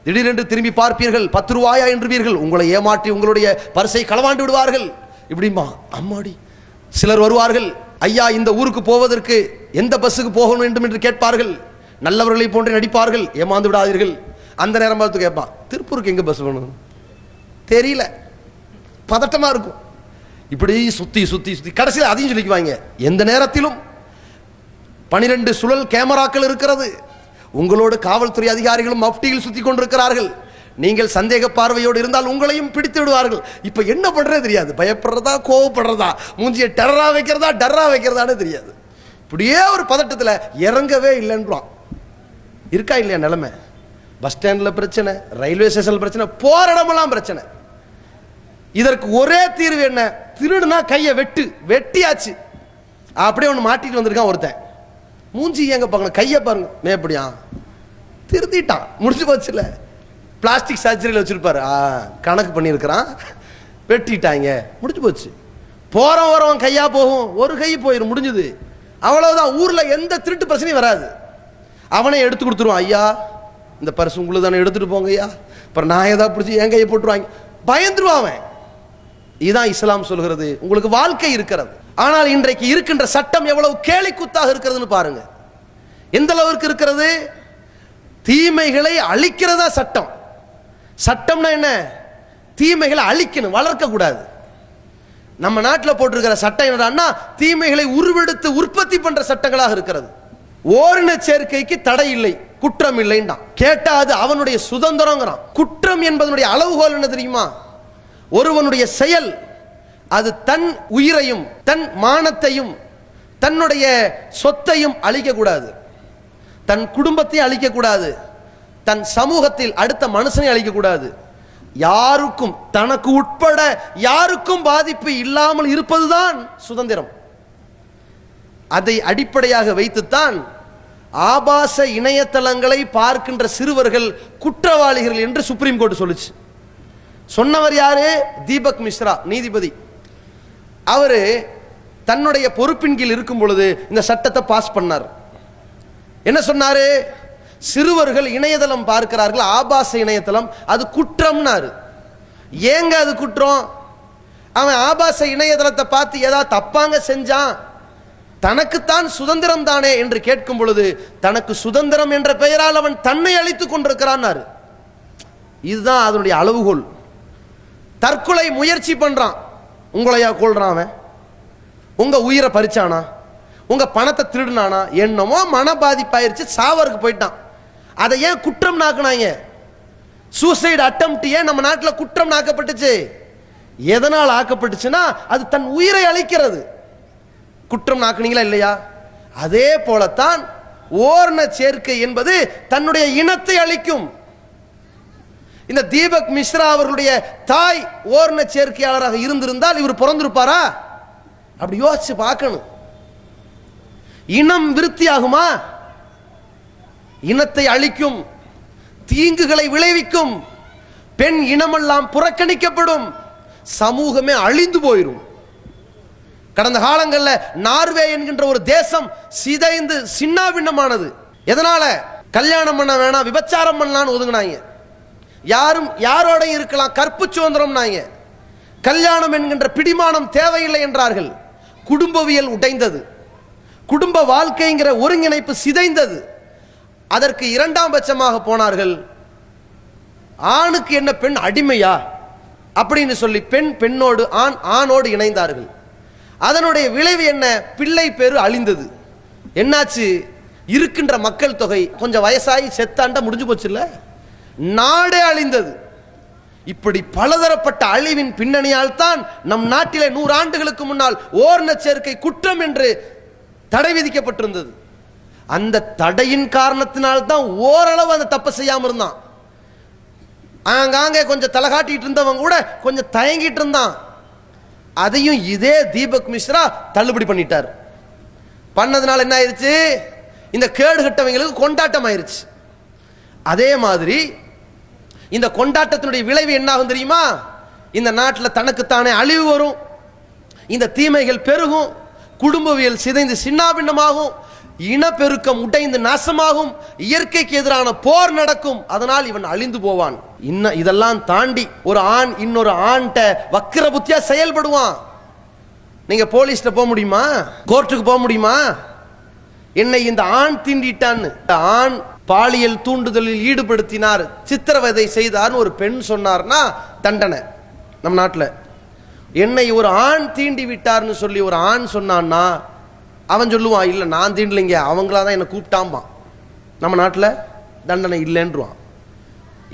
திடீரென்று திரும்பி பார்ப்பீர்கள், 10 ரூபாயா என்றுவீர்கள், உங்களை ஏமாற்றி உங்களுடைய பரிசை களவாண்டு விடுவார்கள். இப்படிமா அம்மாடி. சிலர் வருவார்கள், ஐயா இந்த ஊருக்கு போவதற்கு எந்த பஸ்ஸுக்கு போக வேண்டும் என்று கேட்பார்கள். நல்லவர்களை போன்று நடிப்பார்கள், ஏமாந்து விடாதீர்கள். அந்த நேரம் பார்த்து கேட்பான், திருப்பூருக்கு எங்க பஸ் வேணும் தெரியல, பதட்டமா இருக்கும். இப்படி சுத்தி சுத்தி சுத்தி கடைசியில் அதையும் சொல்லிக்குவாங்க. எந்த நேரத்திலும் 12 சுழல் கேமராக்கள் இருக்கிறது, உங்களோடு காவல்துறை அதிகாரிகளும் மஃப்டியில் சுத்தி கொண்டிருக்கிறார்கள், நீங்கள் சந்தேக பார்வையோடு இருந்தால் உங்களையும் பிடித்து விடுவார்கள். இப்ப என்ன பண்றதே தெரியாது, பயப்படுறதா கோவப்படுறதா, மூஞ்சியை டெரரா வைக்கிறதா டர்ரா வைக்கிறதானே தெரியாது. இப்படியே ஒரு பதட்டத்தில் இறங்கவே இல்லைன்றான். இருக்கா இல்லையா நிலைமை? பஸ் ஸ்டாண்டில் பிரச்சனை, ரயில்வே ஸ்டேஷனில் பிரச்சனை, போற இடமெல்லாம் பிரச்சனை. இதற்கு ஒரே தீர்வு என்ன? திருடுனா கையை வெட்டியாச்சு. அப்படியே ஒன்று மாட்டிட்டு வந்திருக்கான் ஒருத்தன். மூஞ்சி எங்க பார்க்கணும், கையை பாருங்க, மேப்படியா திருத்திட்டான், முடிச்சு போச்சுல. பிளாஸ்டிக் சர்ஜரியில் வச்சிருப்பாரு, கணக்கு பண்ணியிருக்கிறான், வெட்டிட்டாங்க, முடிச்சு போச்சு. போறவன் வரவன் கையா போகும், ஒரு கை போயிடும், முடிஞ்சது, அவ்வளவுதான். ஊர்ல எந்த திருட்டு பிரச்சனையும் வராது. அவனே எடுத்து கொடுத்துருவான். ஐயா இந்த பரிசு உங்களுக்கு தானே, எடுத்துட்டு போங்க ஐயா, அப்புறம் நான் ஏதாவது பிடிச்சி என் கையை போட்டுருவாங்க, பயந்துருவான் அவன். இதுதான் இஸ்லாம் சொல்கிறது. உங்களுக்கு வாழ்க்கை இருக்கிறது, ஆனால் இன்றைக்கு இருக்கின்ற சட்டம் எவ்வளவு கேலி கூத்தாக இருக்கிறதுன்னு பாருங்க. எந்த அளவுக்கு இருக்கிறது? தீமைகளை அழிக்கிறதா சட்டம். சட்டம்னா என்ன? தீமைகளை அழிக்கணும், வளர்க்க கூடாது. நம்ம நாட்டில் போட்டிருக்கிற சட்டம் என்னன்னா, தீமைகளை உருவெடுத்து உற்பத்தி பண்ற சட்டங்களாக இருக்கிறது. ஓரின சேர்க்கைக்கு தடை இல்லை, குற்றம் இல்லைன்னா கேட்டா அது அவனுடைய சுதந்திரங்கிறான். குற்றம் என்பதனுடைய அளவுகோல் என்ன தெரியுமா? ஒருவனுடைய செயல் அது தன் உயிரையும் தன் மானத்தையும் தன்னுடைய சொத்தையும் அழிக்க கூடாது, தன் குடும்பத்தை அழிக்க கூடாது, தன் சமூகத்தில் அடுத்த மனுஷனை அழிக்க கூடாது. யாருக்கும், தனக்கு உட்பட யாருக்கும் பாதிப்பு இல்லாமல் இருப்பதுதான் சுதந்திரம். அதை அடிப்படையாக வைத்துத்தான் ஆபாச இணையதளங்களை பார்க்கின்ற சிறுவர்கள் குற்றவாளிகள் என்று சுப்ரீம் கோர்ட் சொல்லுச்சு. சொன்னவர் யாரு? தீபக் மிஸ்ரா நீதிபதி. அவரு தன்னுடைய பொறுப்பின் கீழ் இருக்கும் பொழுது இந்த சட்டத்தை பாஸ் பண்ணார். என்ன சொன்னாரு? சிறுவர்கள் இணையதளம் பார்க்கிறார்கள், ஆபாச இணையதளம், அது குற்றம்னாரு. ஏங்க அது குற்றம்? அவன் ஆபாச இணையதளத்தை பார்த்து ஏதாவது தப்பாங்க செஞ்சான், தனக்குத்தான் சுதந்திரம் தானே என்று கேட்கும் பொழுது தனக்கு சுதந்திரம் என்ற பெயரால் அவன் தன்னை அழித்துக் கொண்டிருக்கிறான். இதுதான் அதனுடைய அளவுகோல். தற்கொலை முயற்சி பண்றான், உங்களையா கொள்றான் அவன்? உங்க உயிரை பறிச்சானா? உங்க பணத்தை திருடுனானா? என்னமோ மன பாதிப்பாயிருச்சு, சாவருக்கு போயிட்டான். அதை ஏன் குற்றம் நாக்குனாங்க? சூசைடு அட்டெம்ப்ட் ஏன் நம்ம நாட்டில் குற்றம் நாக்கப்பட்டுச்சு? எதனால் ஆக்கப்பட்டுச்சுன்னா அது தன் உயிரை அழிக்கிறது. குற்றம் நாக்குனீங்களா இல்லையா? அதே போலத்தான் ஓர்ண சேர்க்கை என்பது தன்னுடைய இனத்தை அழிக்கும். இந்த தீபக் மிஸ்ரா அவர்களுடைய தாய் ஓர்ண சேர்க்கையாளராக இருந்திருந்தால் இவர் பிறந்திருப்பாரா? அப்படி யோசிச்சு பார்க்கணும். இனம் விருத்தியாகுமா? இனத்தை அழிக்கும், தீங்குகளை விளைவிக்கும். பெண் இனமெல்லாம் புறக்கணிக்கப்படும், சமூகமே அழிந்து போயிடும். கடந்த காலங்களில் நார்வே என்கின்ற ஒரு தேசம் சிதைந்து சின்னாபின்னமானது. எதனால? கல்யாணம் பண்ண வேணாம், விபச்சாரம் பண்ணலான்னு ஒதுங்கினாங்க. யாரும் யாரோட இருக்கலாம், கற்பு சுதந்திரம்னாங்க. கல்யாணம் என்கின்ற பிடிமானம் தேவையில்லை என்றார்கள். குடும்பவியல் உடைந்தது, குடும்ப வாழ்க்கைங்கிற ஒருங்கிணைப்பு சிதைந்தது. அதற்கு இரண்டாம் பட்சமாக போனார்கள். ஆணுக்கு என்ன பெண் அடிமையா அப்படின்னு சொல்லி பெண் பெண்ணோடு ஆண் ஆணோடு இணைந்தார்கள். அதனுடைய விளைவு என்ன? பிள்ளை பேரு அழிந்தது. என்னாச்சு? இருக்கின்ற மக்கள் தொகை கொஞ்சம் வயசாகி செத்தாண்ட முடிஞ்சு போச்சு இல்ல, நாடே அழிந்தது. இப்படி பலதரப்பட்ட அழிவின் பின்னணியால் தான் நம் நாட்டிலே 100 ஆண்டுகளுக்கு முன்னால் ஓர்ண சேர்க்கை குற்றம் என்று தடை விதிக்கப்பட்டிருந்தது. அந்த தடையின் காரணத்தினால் தான் ஓரளவு அந்த தப்பை செய்யாம இருந்தான். ஆங்காங்கே கொஞ்சம் தலை காட்டிட்டு இருந்தவங்க கூட கொஞ்சம் தயங்கிட்டு இருந்தான். அதையும் இதே தீபக் மிஸ்ரா தள்ளுபடி பண்ணிட்டார். பண்ணதுனால என்ன ஆயிருச்சு? இந்த கேடு கட்டவங்களுக்கு கொண்டாட்டம் ஆயிருச்சு. அதே மாதிரி இந்த கொண்டாட்டத்தினுடைய விளைவு என்ன ஆகும் தெரியுமா? இந்த நாட்டில் தனக்குத்தானே அழிவு வரும், இந்த தீமைகள் பெருகும், குடும்பவியல் சிதைந்து சின்னாபின்னமாகும், இனப்பெருக்கம் உடைந்து நாசமாகும், இயற்கைக்கு எதிரான போர் நடக்கும். அதனால் இவன் அழிந்து போவான். இன்னும் இதெல்லாம் தாண்டி ஒரு ஆண் இன்னொரு ஆண்ட வக்கிர புத்தியா செயல்படுவான். நீங்க போலீஸ்ல போக முடியுமா? கோர்ட்டுக்கு போக முடியுமா? என்னை இந்த ஆண் தீண்டிட்டான்னு, ஆண் பாலியல் தூண்டுதலில் ஈடுபடுத்தினார், சித்திரவதை செய்தார்னு ஒரு பெண் சொன்னார்னா தண்டனை. நம் நாட்டில் என்னை ஒரு ஆண் தீண்டி விட்டார்னு சொல்லி ஒரு ஆண் சொன்னான்னா அவன் சொல்லுவான், இல்லை நான் தீண்டலைங்க, அவங்களா தான் என்னை கூப்பிட்டாம்பான். நம்ம நாட்டில் தண்டனை இல்லைன்றான்.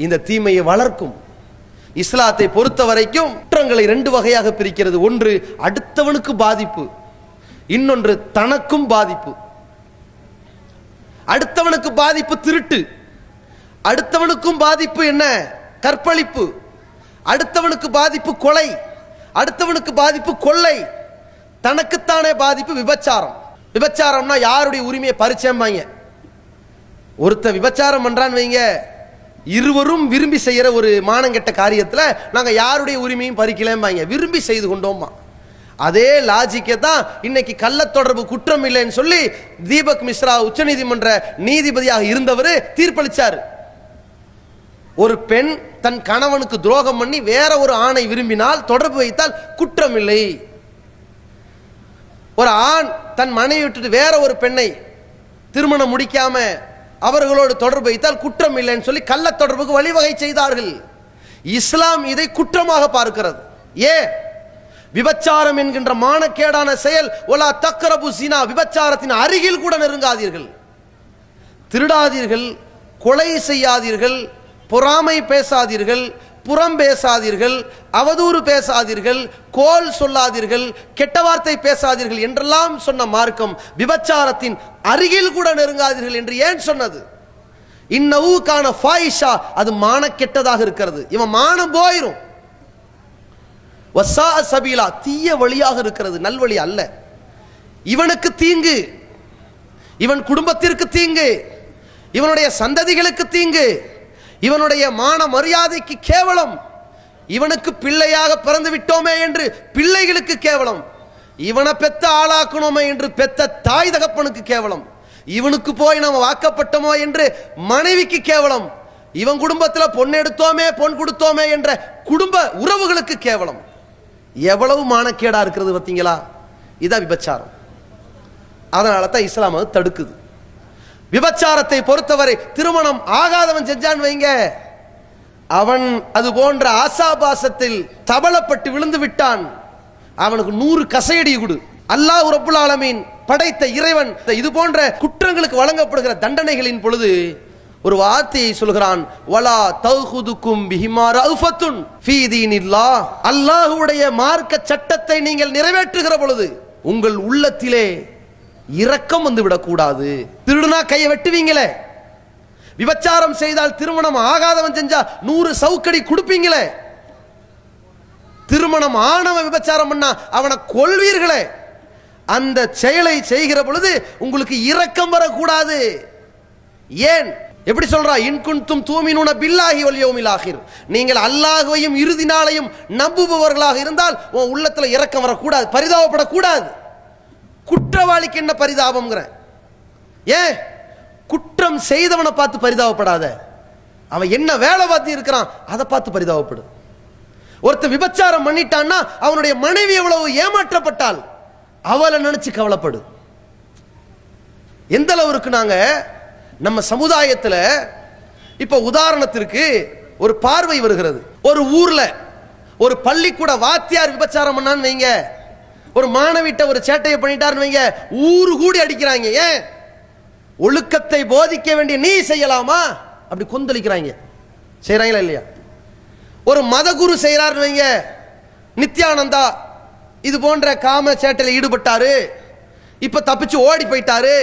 இந்த தீமையை வளர்க்கும். இஸ்லாத்தை பொறுத்த வரைக்கும் குற்றங்களை 2 வகையாக பிரிக்கிறது. ஒன்று அடுத்தவனுக்கு பாதிப்பு, இன்னொன்று தனக்கும் பாதிப்பு. அடுத்தவனுக்கு பாதிப்பு திருட்டு, அடுத்தவனுக்கும் பாதிப்பு என்ன கற்பழிப்பு, அடுத்தவனுக்கு பாதிப்பு கொலை, அடுத்தவனுக்கு பாதிப்பு கொள்ளை, தனக்குத்தானே பாதிப்பு விபச்சாரம். விபச்சாரம்னா யாருடைய உரிமையை பறிச்சேம்பாங்க. ஒருத்த விபச்சாரம் பண்றான்னு வைங்க, இருவரும் விரும்பி செய்யற ஒரு மானங்கெட்ட காரியத்தில் நாங்க யாருடைய உரிமையும் பறிக்கலம்பாங்க, விரும்பி செய்து கொண்டோமா. அதே லாஜிக்கை தான் இன்னைக்கு கள்ள தொடர்பு குற்றம் இல்லைன்னு சொல்லி தீபக் மிஸ்ரா உச்சநீதிமன்ற நீதிபதியாக இருந்தவர் தீர்ப்பளிச்சார். ஒரு பெண் தன் கணவனுக்கு துரோகம் பண்ணி வேற ஒரு ஆணை விரும்பினால் தொடர்பு வைத்தால் குற்றம் இல்லை. ஒரு ஆண் தன் மனைவி விட்டுட்டு வேற ஒரு பெண்ணை திருமணம் முடிக்காம அவர்களோடு தொடர்பு வைத்தால் குற்றம் இல்லைன்னு சொல்லி கள்ள தொடர்புக்கு வழிவகை செய்தார்கள். இஸ்லாம் இதை குற்றமாக பார்க்கிறது. விபச்சாரம் என்கின்ற மானக்கேடான செயல், ஒலா தக்ரபு ஸினா, விபச்சாரத்தின் அருகில் கூட நெருங்காதீர்கள், திருடாதீர்கள், கொலை செய்யாதீர்கள், பொறாமை பேசாதீர்கள், புறம் பேசாதீர்கள், அவதூறு பேசாதீர்கள், கோல் சொல்லாதீர்கள், கெட்ட வார்த்தை பேசாதீர்கள் என்றெல்லாம் சொன்ன மார்க்கம் விபச்சாரத்தின் அருகில் கூட நெருங்காதீர்கள் என்று ஏன் சொன்னது? இன்னவுக்கான ஃபாயிஷா, அது மானக்கெட்டதாக இருக்கிறது. இவன் மானம் போயிரும். வஸா சபீலா, தீய வழியாக இருக்கிறது, நல்வழி அல்ல. இவனுக்கு தீங்கு, இவன் குடும்பத்திற்கு தீங்கு, இவனுடைய சந்ததிகளுக்கு தீங்கு, இவனுடைய மான மரியாதைக்கு கேவலம், இவனுக்கு பிள்ளையாக பிறந்து விட்டோமே என்று பிள்ளைகளுக்கு கேவலம், இவனை பெத்த ஆளாக்கணுமே என்று பெத்த தாய் தகப்பனுக்கு கேவலம், இவனுக்கு போய் நம்ம வாக்கப்பட்டோமோ என்று மனைவிக்கு கேவலம், இவன் குடும்பத்தில் பொண்ணு எடுத்தோமே பொன் கொடுத்தோமே என்ற குடும்ப உறவுகளுக்கு கேவலம். எவ்வளவு மானக்கேடா இருக்கிறது பார்த்தீங்களா? இதான் விபச்சாரம். அதனால தான் இஸ்லாம் அது தடுக்குது. விபச்சாரத்தை பொறுத்தவரை திருமணம் ஆகாதவன் செஞ்சான் வைங்க, அவன் அது போன்ற ஆசாபாசத்தில் தவளப்பட்டு விழுந்து விட்டான், அவனுக்கு 100 கசையடி கொடு. அல்லாஹ் ரப்புல் ஆலமீன் படைத்த இறைவன் இது போன்ற குற்றங்களுக்கு வழங்கப்படுகிற தண்டனைகளின் பொழுது ஒரு வார்த்தையை சொல்கிறான், வலா தௌஹுதுக்கும் பிஹிமா ரஃபத்துன் ஃபீ தீனில்லாஹ், அல்லாஹ்வுடைய மார்க்க சட்டத்தை நீங்கள் நிறைவேற்றுகிற பொழுது உங்கள் உள்ளத்திலே இரக்கம் வந்து விடக்கூடாது. திருடுனா கையை வெட்டுவீங்களே, விபச்சாரம் செய்தால் திருமணம் ஆகாதவன் செஞ்சா 100 சவுக்கடி கொடுப்பீங்களே, திருமணம் ஆனவன் விபச்சாரம் பண்ணா அவனை கொல்வீர்களே, அந்த செயலை செய்கிற பொழுது உங்களுக்கு இரக்கம் வரக்கூடாது. ஏன்? எப்படி சொல்றா? இன்குன்தும் தூமினூன பில்லாஹி வல் யௌமில் ஆகிர், நீங்கள் அல்லாஹ்வையும் இறுதி நாளையும் நம்புபவர்களாக இருந்தால் உன் உள்ளத்துல இரக்கம் வரக்கூடாது, பரிதாபப்படக்கூடாது. குற்றவாளிக்கு என்ன பரிதாபம்ங்கிற? ஏன்? குற்றம் செய்தவனை பார்த்து பரிதாபப்படாத, அவன் என்ன வேலை பார்த்து இருக்கிறான் அதை பார்த்து பரிதாபப்படு. ஒருத்தன் விபச்சாரம் பண்ணிட்டான்னா அவனுடைய மனைவி எவ்வளவு ஏமாற்றப்பட்டால் அவளை நினைச்சு கவலைப்படு. எந்த அளவுக்கு நாங்க நம்ம சமுதாயத்தில் இப்ப உதாரணத்திற்கு ஒரு பார்வை வருகிறது. ஒரு ஊர்ல ஒரு பள்ளிக்கூட வாத்தியார் விபச்சாரம் பண்ணான்னு வைங்க, ஒரு மாணவிட்ட ஒரு சேட்டையை பண்ணிட்டாருன்னு வைங்க, ஊரு கூடி அடிக்கிறாங்க. ஏன்? ஒழுக்கத்தை போதிக்க வேண்டிய நீ செய்யலாமா? அப்படி கொந்தளிக்கிறாங்க. செய்யறாங்களா இல்லையா? ஒரு மதகுரு செய்யறாருன்னு வைங்க, நித்யானந்தா இது போன்ற காம சேட்டையில் ஈடுபட்டாரு, இப்ப தப்பிச்சு ஓடி போயிட்டாரு,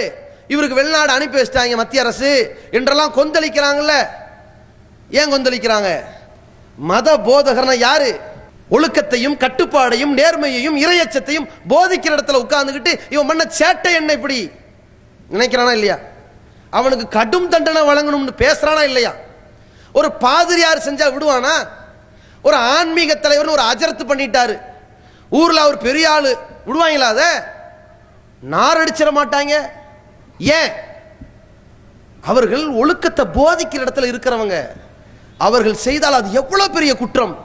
இவருக்கு வெளிநாடு அனுப்பி வச்சிட்டாங்க மத்திய அரசு என்றெல்லாம் கொந்தளிக்கிறாங்கல்ல. ஏன் கொந்தளிக்கிறாங்க? மத போதகர்னா யாரு? ஒழுக்கத்தையும் கட்டுப்பாடையும் நேர்மையையும் இறையச்சத்தையும் போதிக்கிற இடத்துல உட்கார்ந்துக்கிட்டு இவன் பண்ண சேட்டை என்ன இப்படி நினைக்கிறானா இல்லையா? அவனுக்கு கடும் தண்டனை வழங்கணும்னு பேசுறானா இல்லையா? ஒரு பாதிரியார் செஞ்சா விடுவானா? ஒரு ஆன்மீக தலைவர் ஒரு அஜர்த்து பண்ணிட்டாரு, ஊர்ல அவர் பெரிய ஆளு, விடுவாங்களா? அத நாரடிச்சிட மாட்டாங்க. ஏன்? அவர்கள் ஒழுக்கத்தை போதிக்கிற இடத்துல இருக்கிறவங்க, அவர்கள் செய்தால் அது எவ்வளவு பெரிய குற்றம்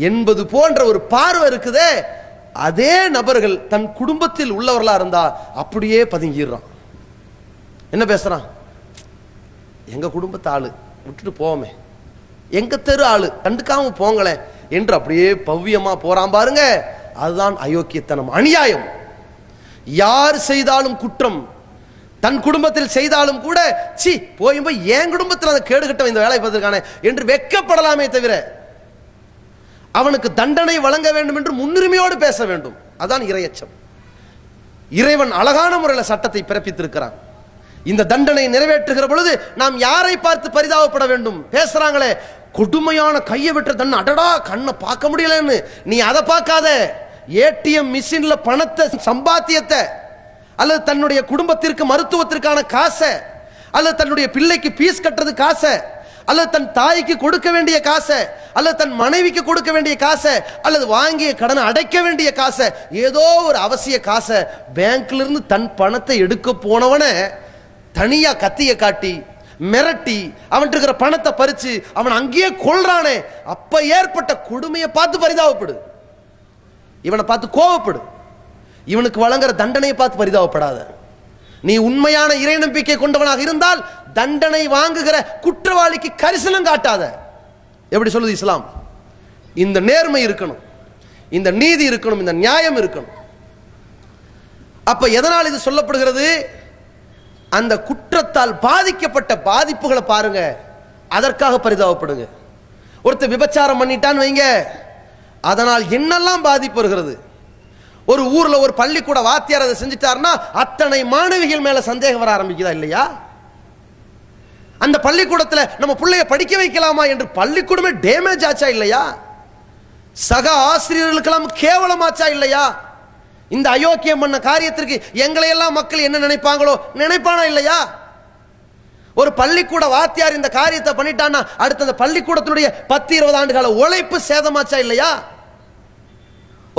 என்பது போன்ற ஒரு பார்வை இருக்குதே. அதே நபர்கள் தன் குடும்பத்தில் உள்ளவர்களா இருந்தா அப்படியே பதுங்கிடுறான். என்ன பேசுறான்? எங்க குடும்பத்து ஆளு விட்டுட்டு போவோமே, எங்க தெரு ஆளு கண்டுக்காம போங்களேன், என்று அப்படியே பவ்யமா போறான் பாருங்க. அதுதான் அயோக்கியத்தனம், அநியாயம். யார் செய்தாலும் குற்றம், தன் குடும்பத்தில் செய்தாலும் கூட சி போய் என் குடும்பத்தில் அதை கேடுகட்ட இந்த வேலை பார்த்திருக்கானே என்று வெட்கப்படலாமே தவிர அவனுக்கு தண்டனை வழங்க வேண்டும் என்று முன்னுரிமையோடு பேச வேண்டும். அதான் இறையச்சம். இறைவன் அழகான முறையில் சட்டத்தை பிறப்பித்திருக்கிறான். இந்த தண்டனை நிறைவேற்றுகிற பொழுது நாம் யாரை பார்த்து பரிதாபப்பட வேண்டும்? பேசுறாங்களே கொடுமையான கையை விட்டு தண்ணி, அடடா கண்ணை பார்க்க முடியலன்னு, நீ அதை பார்க்காத. ஏடிஎம் மிஷின்ல பணத்தை, சம்பாத்தியத்தை, அல்லது தன்னுடைய குடும்பத்திற்கு மருத்துவத்திற்கான காசை, அல்லது தன்னுடைய பிள்ளைக்கு பீஸ் கட்டுறது காசை, அல்லது தன் தாய்க்கு கொடுக்க வேண்டிய காசை, அல்லது தன் மனைவிக்கு கொடுக்க வேண்டிய காசை, அல்லது வாங்கிய கடனை அடைக்க வேண்டிய காசை, ஏதோ ஒரு அவசிய காசை பேங்க்ல இருந்து தன் பணத்தை எடுக்க போனவன தனியா கத்திய காட்டி மிரட்டி அவன் இருக்கிற பணத்தை பறிச்சு அவன் அங்கேயே கொள்றானே, அப்ப ஏற்பட்ட கொடுமையை பார்த்து பரிதாபப்படு. இவனை பார்த்து கோவப்படு. இவனுக்கு வழங்குற தண்டனையை பார்த்து பரிதாபப்படாத. நீ உண்மையான இறை நம்பிக்கை கொண்டவனாக இருந்தால் தண்டனை வாங்குகிற குற்றவாளிக்கு கரிசனம் காட்டாத. எப்படி சொல்லுது இஸ்லாம்? இந்த நேர்மை இருக்கணும், இந்த நீதி இருக்கணும், இந்த நியாயம் இருக்கணும். அப்ப எதனால் இது சொல்லப்படுகிறது? அந்த குற்றத்தால் பாதிக்கப்பட்ட பாதிப்புகளை பாருங்க, அதற்காக பரிதாபப்படுங்க. ஒருத்தர் விபச்சாரம் பண்ணிட்டான்னு வைங்க, அதனால் என்னெல்லாம் பாதிப்பு வருகிறது. ஒரு ஊர்ல ஒரு பள்ளிக்கூட வாத்தியார் அதை செஞ்சுட்டாருன்னா அத்தனை மாணவிகள் மேல சந்தேகம் வர ஆரம்பிக்குதா இல்லையா? அந்த பள்ளிக்கூடத்தில் நம்ம பிள்ளைய படிக்க வைக்கலாமா என்று பள்ளிக்கூடமே டேமேஜ் ஆச்சா இல்லையா? சக ஆசிரியர்களுக்கெல்லாம் கேவலமாச்சா இல்லையா? இந்த அயோக்கியம் பண்ண காரியத்திற்கு எங்களை எல்லாம் மக்கள் என்ன நினைப்பாங்களோ நினைப்பானா இல்லையா? ஒரு பள்ளிக்கூட வாத்தியார் இந்த காரியத்தை பண்ணிட்டான்னா அடுத்த அந்த பள்ளிக்கூடத்தினுடைய 10-20 ஆண்டுகால உழைப்பு சேதமாச்சா இல்லையா?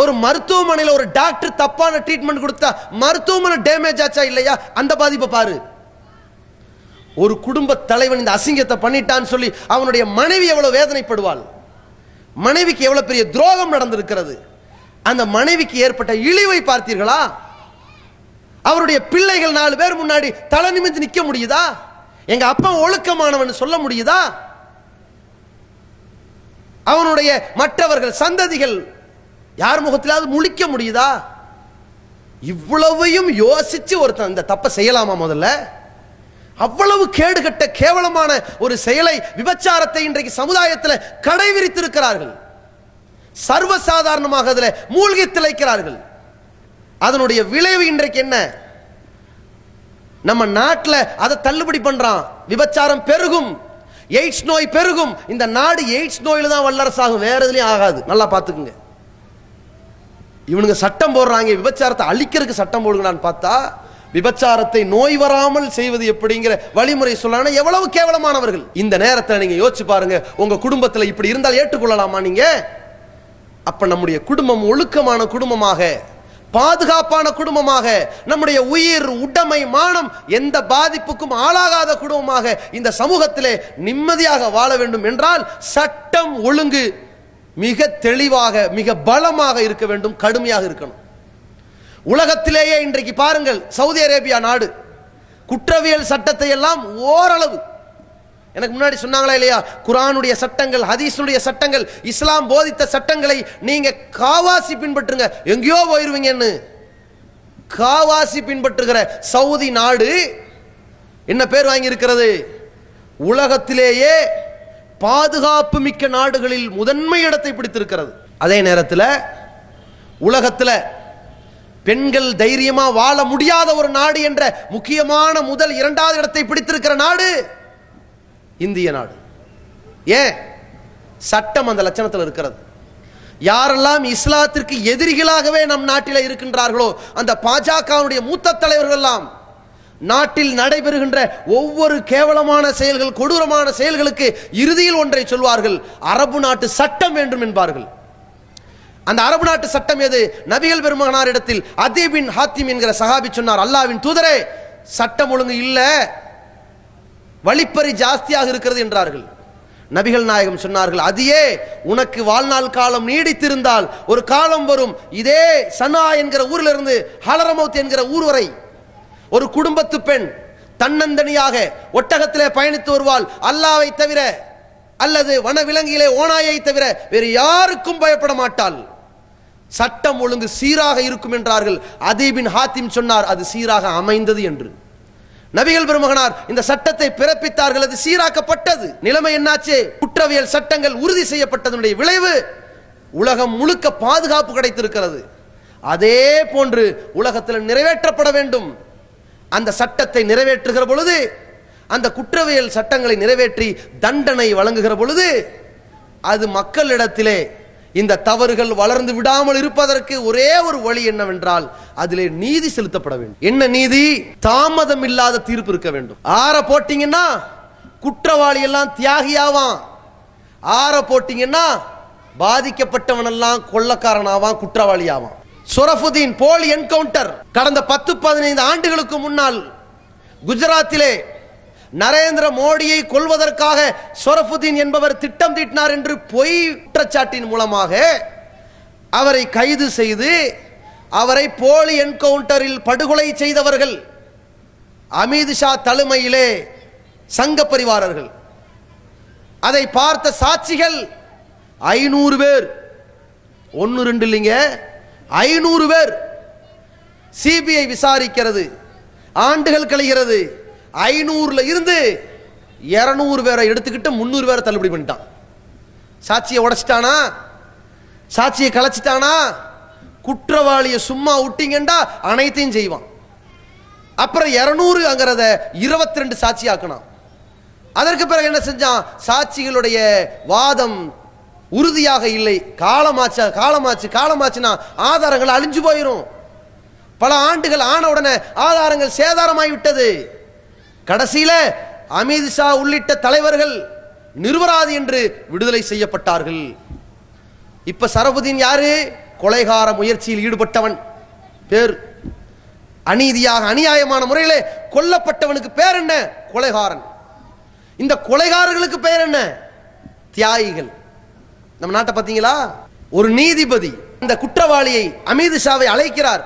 ஒரு மருத்துவமனையில் ஒரு டாக்டர் தப்பான ட்ரீட்மெண்ட் கொடுத்தா மருத்துவமனை டேமேஜ் ஆச்சா இல்லையா? அந்த பாதிப்பை பாரு. ஒரு குடும்ப தலைவன் இந்த அசிங்கத்தை பண்ணிட்டான்னு சொல்லி அவனுடைய மனைவி எவ்வளவு வேதனைப்படுவாள், மனைவிக்கு எவ்வளவு பெரிய துரோகம் நடந்திருக்கிறது. அந்த மனைவிக்கு ஏற்பட்ட இழிவை பார்த்தீர்களா? அவருடைய பிள்ளைகள் 4 பேர் முன்னாடி தலை நிமிர்ந்து நிற்க முடியுதா? எங்க அப்பா ஒழுக்கமானவன் சொல்ல முடியுதா? அவனுடைய மற்றவர்கள் சந்ததிகள் யார் முகத்திலாவது முழிக்க முடியுதா? இவ்வளவையும் யோசிச்சு ஒருத்தன் இந்த தப்பை செய்யலாமா? முதல்ல அவ்வளவு கேடுகட்ட கேவலமான ஒரு செயலை, விபச்சாரத்தை இன்றைக்கு சமுதாயத்தில் கடைவிரித்திருக்கிறார்கள். சர்வசாதாரணமாக அதில் மூழ்கி திளைக்கிறார்கள். அதனுடைய விளைவு இன்றைக்கு என்ன? நம்ம நாட்டில் அதை தள்ளுபடி பண்றான். விபச்சாரம் பெருகும், எய்ட்ஸ் நோய் பெருகும். இந்த நாடு எய்ட்ஸ் நோயில தான் வல்லரசாகும், வேற எதுலயும் ஆகாது. நல்லா பாத்துக்குங்க. இவனுங்க சட்டம் போடுறாங்க, விபச்சாரத்தை அழிக்கிறதுக்கு சட்டம் போடுங்கன்னு பார்த்தா விபச்சாரத்தை நோய் வராமல் செய்வது எப்படிங்கிற வழிமுறை சொல்றாங்க. எவ்வளவு கேவலமானவர்கள். இந்த நேரத்தில் நீங்க யோசிச்சு பாருங்க, உங்க குடும்பத்தில் இப்படி இருந்தால் ஏற்றுக்கொள்ளலாமா நீங்க? அப்ப நம்முடைய குடும்பம் ஒழுக்கமான குடும்பமாக, பாதுகாப்பான குடும்பமாக, நம்முடைய உயிர் உடைமை மானம் எந்த பாதிப்புக்கும் ஆளாகாத குடும்பமாக இந்த சமூகத்திலே நிம்மதியாக வாழ வேண்டும் என்றால் சட்டம் ஒழுங்கு மிக தெளிவாக மிக பலமாக இருக்க வேண்டும், கடுமையாக இருக்கணும். உலகத்திலேயே இன்றைக்கு பாருங்கள், சவுதி அரேபியா நாடு குற்றவியல் சட்டத்தை எல்லாம் ஓரளவு, எனக்கு முன்னாடி சொன்னாங்களா இல்லையா, குர்ஆனுடைய சட்டங்கள், ஹதீஸுடைய சட்டங்கள், இஸ்லாம் போதித்த சட்டங்களை நீங்க காவாசி பின்பற்றுங்க எங்கேயோ போயிருவீங்கன்னு. காவாசி பின்பற்றுகிற சவுதி நாடு என்ன பேர் வாங்கி இருக்கிறது? உலகத்திலேயே பாதுகாப்பு மிக்க நாடுகளில் முதன்மை இடத்தை பிடித்திருக்கிறது. அதே நேரத்தில் உலகத்தில் பெண்கள் தைரியமா வாழ முடியாத ஒரு நாடு என்ற முக்கியமான முதல் 2வது இடத்தை பிடித்திருக்கிற நாடு இந்திய நாடு. ஏன்? சட்டம் அந்த லட்சணத்தில் இருக்கிறது. யாரெல்லாம் இஸ்லாத்திற்கு எதிரிகளாகவே நம் நாட்டில் இருக்கின்றார்களோ அந்த பாஜகவுடைய மூத்த தலைவர்கள் எல்லாம் நாட்டில் நடைபெறுகின்ற ஒவ்வொரு கேவலமான செயல்கள், கொடூரமான செயல்களுக்கு இறுதியில் ஒன்றை சொல்வார்கள், அரபு நாட்டு சட்டம் வேண்டும் என்பார்கள். அந்த அரபு நாட்டு சட்டம் எது? நபிகள் பெருமகனார் இடத்தில் அதீ பின் ஹாத்திம் என்கிற சஹாபி சொன்னார், அல்லாஹ்வின் தூதரே, சட்டம் ஒழுங்கு இல்ல, வழிப்பறி ஜாஸ்தியாக இருக்கிறது என்றார்கள். நபிகள் நாயகம் சொன்னார்கள், அதியே உனக்கு வாழ்நாள் காலம் நீடித்திருந்தால் ஒரு காலம் வரும், இதே சனா என்கிற ஊரிலிருந்து ஹலரமௌத் என்கிற ஊர் வரை ஒரு குடும்பத்து பெண் தன்னந்தனியாக ஒட்டகத்திலே பயணித்து வருவாள், அல்லாஹ்வை தவிர அல்லது வனவிலங்கிலே ஓநாயை தவிர வேறு யாருக்கும் பயப்பட மாட்டாள். சட்டம் ஒழுங்கு சீராக இருக்கும் என்றார்கள். அதீ பின் ஹாத்திம் சொன்னார், அது சீராக அமைந்தது என்று. நபிகள் பெருமகனார் இந்த சட்டத்தை பிறப்பித்தார்கள், அது சீராக்கப்பட்டது. நிலைமை என்னாச்சு? குற்றவியல் சட்டங்கள் உறுதி செய்யப்பட்டதனுடைய விளைவு உலகம் முழுக்க பாதுகாப்பு கிடைத்திருக்கிறது. அதே போன்று உலகத்தில் நிறைவேற்றப்பட வேண்டும். அந்த சட்டத்தை நிறைவேற்றுகிற பொழுது, அந்த குற்றவியல் சட்டங்களை நிறைவேற்றி தண்டனை வழங்குகிற பொழுது, அது மக்களிடத்திலே இந்த தவறுகள் வளர்ந்து விடாமல் இருப்பதற்கு ஒரே ஒரு வழி என்னவென்றால் அதிலே நீதி செலுத்தப்பட வேண்டும். என்ன நீதி? தாமதம் இல்லாத தீர்ப்பு இருக்க வேண்டும். ஆற போட்டீங்கன்னா குற்றவாளி எல்லாம் தியாகியாவான், ஆற போட்டீங்கன்னா பாதிக்கப்பட்டவன் எல்லாம் கொள்ளக்காரனாவான், குற்றவாளியாவான். சொரஃபுதீன் போலி என்கவுண்டர் கடந்த 10-15 ஆண்டுகளுக்கு முன்னால் குஜராத்திலே நரேந்திர மோடியை கொல்வதற்காக சொரஃபுதீன் என்பவர் திட்டம் தீட்டினார் என்று பொய் குற்றச்சாட்டின் மூலமாக அவரை கைது செய்து அவரை போலி என்கவுண்டரில் படுகொலை செய்தவர்கள் அமித் ஷா தலைமையிலே சங்க பரிவாரர்கள். அதை பார்த்த சாட்சிகள் 500 பேர், 1-2 இல்லைங்க, 500 பேர். சிபிஐ விசாரிக்கிறது, ஆண்டுகள் கழிகிறது. 500ல இருந்து 200 பேரை எடுத்துக்கிட்டு 300 பேரை தள்ளுபடி பண்ணிட்டான். சாட்சியை உடைச்சிட்டானா, சாட்சியை கலைச்சிட்டானா, குற்றவாளியை சும்மா விட்டீங்கண்டா அனைத்தையும் செய்வான். அப்புறம் 200ங்கிறத 22 சாட்சி ஆக்கணும். அதற்கு பிறகு என்ன செஞ்சான்? சாட்சிகளுடைய வாதம் உறுதியாக இல்லை, காலமாச்சுன்னா ஆதாரங்கள் அழிஞ்சு போயிடும். பல ஆண்டுகள் ஆன உடனே ஆதாரங்கள் சேதாரமாகிவிட்டது. கடைசியில அமித் ஷா உள்ளிட்ட தலைவர்கள் நிர்வராதி என்று விடுதலை செய்யப்பட்டார்கள். இப்ப சரபுதீன் யாரு? கொலைகார முயற்சியில் ஈடுபட்டவன் பேர். அநீதியாக அநியாயமான முறையிலே கொல்லப்பட்டவனுக்கு பேர் என்ன? கொலைகாரன். இந்த கொலைகாரர்களுக்கு பெயர் என்ன? தியாகிகள். நம்ம நாட்டை பார்த்தீங்களா? ஒரு நீதிபதி இந்த குற்றவாளியை அமித் ஷாவை அழைக்கிறார்,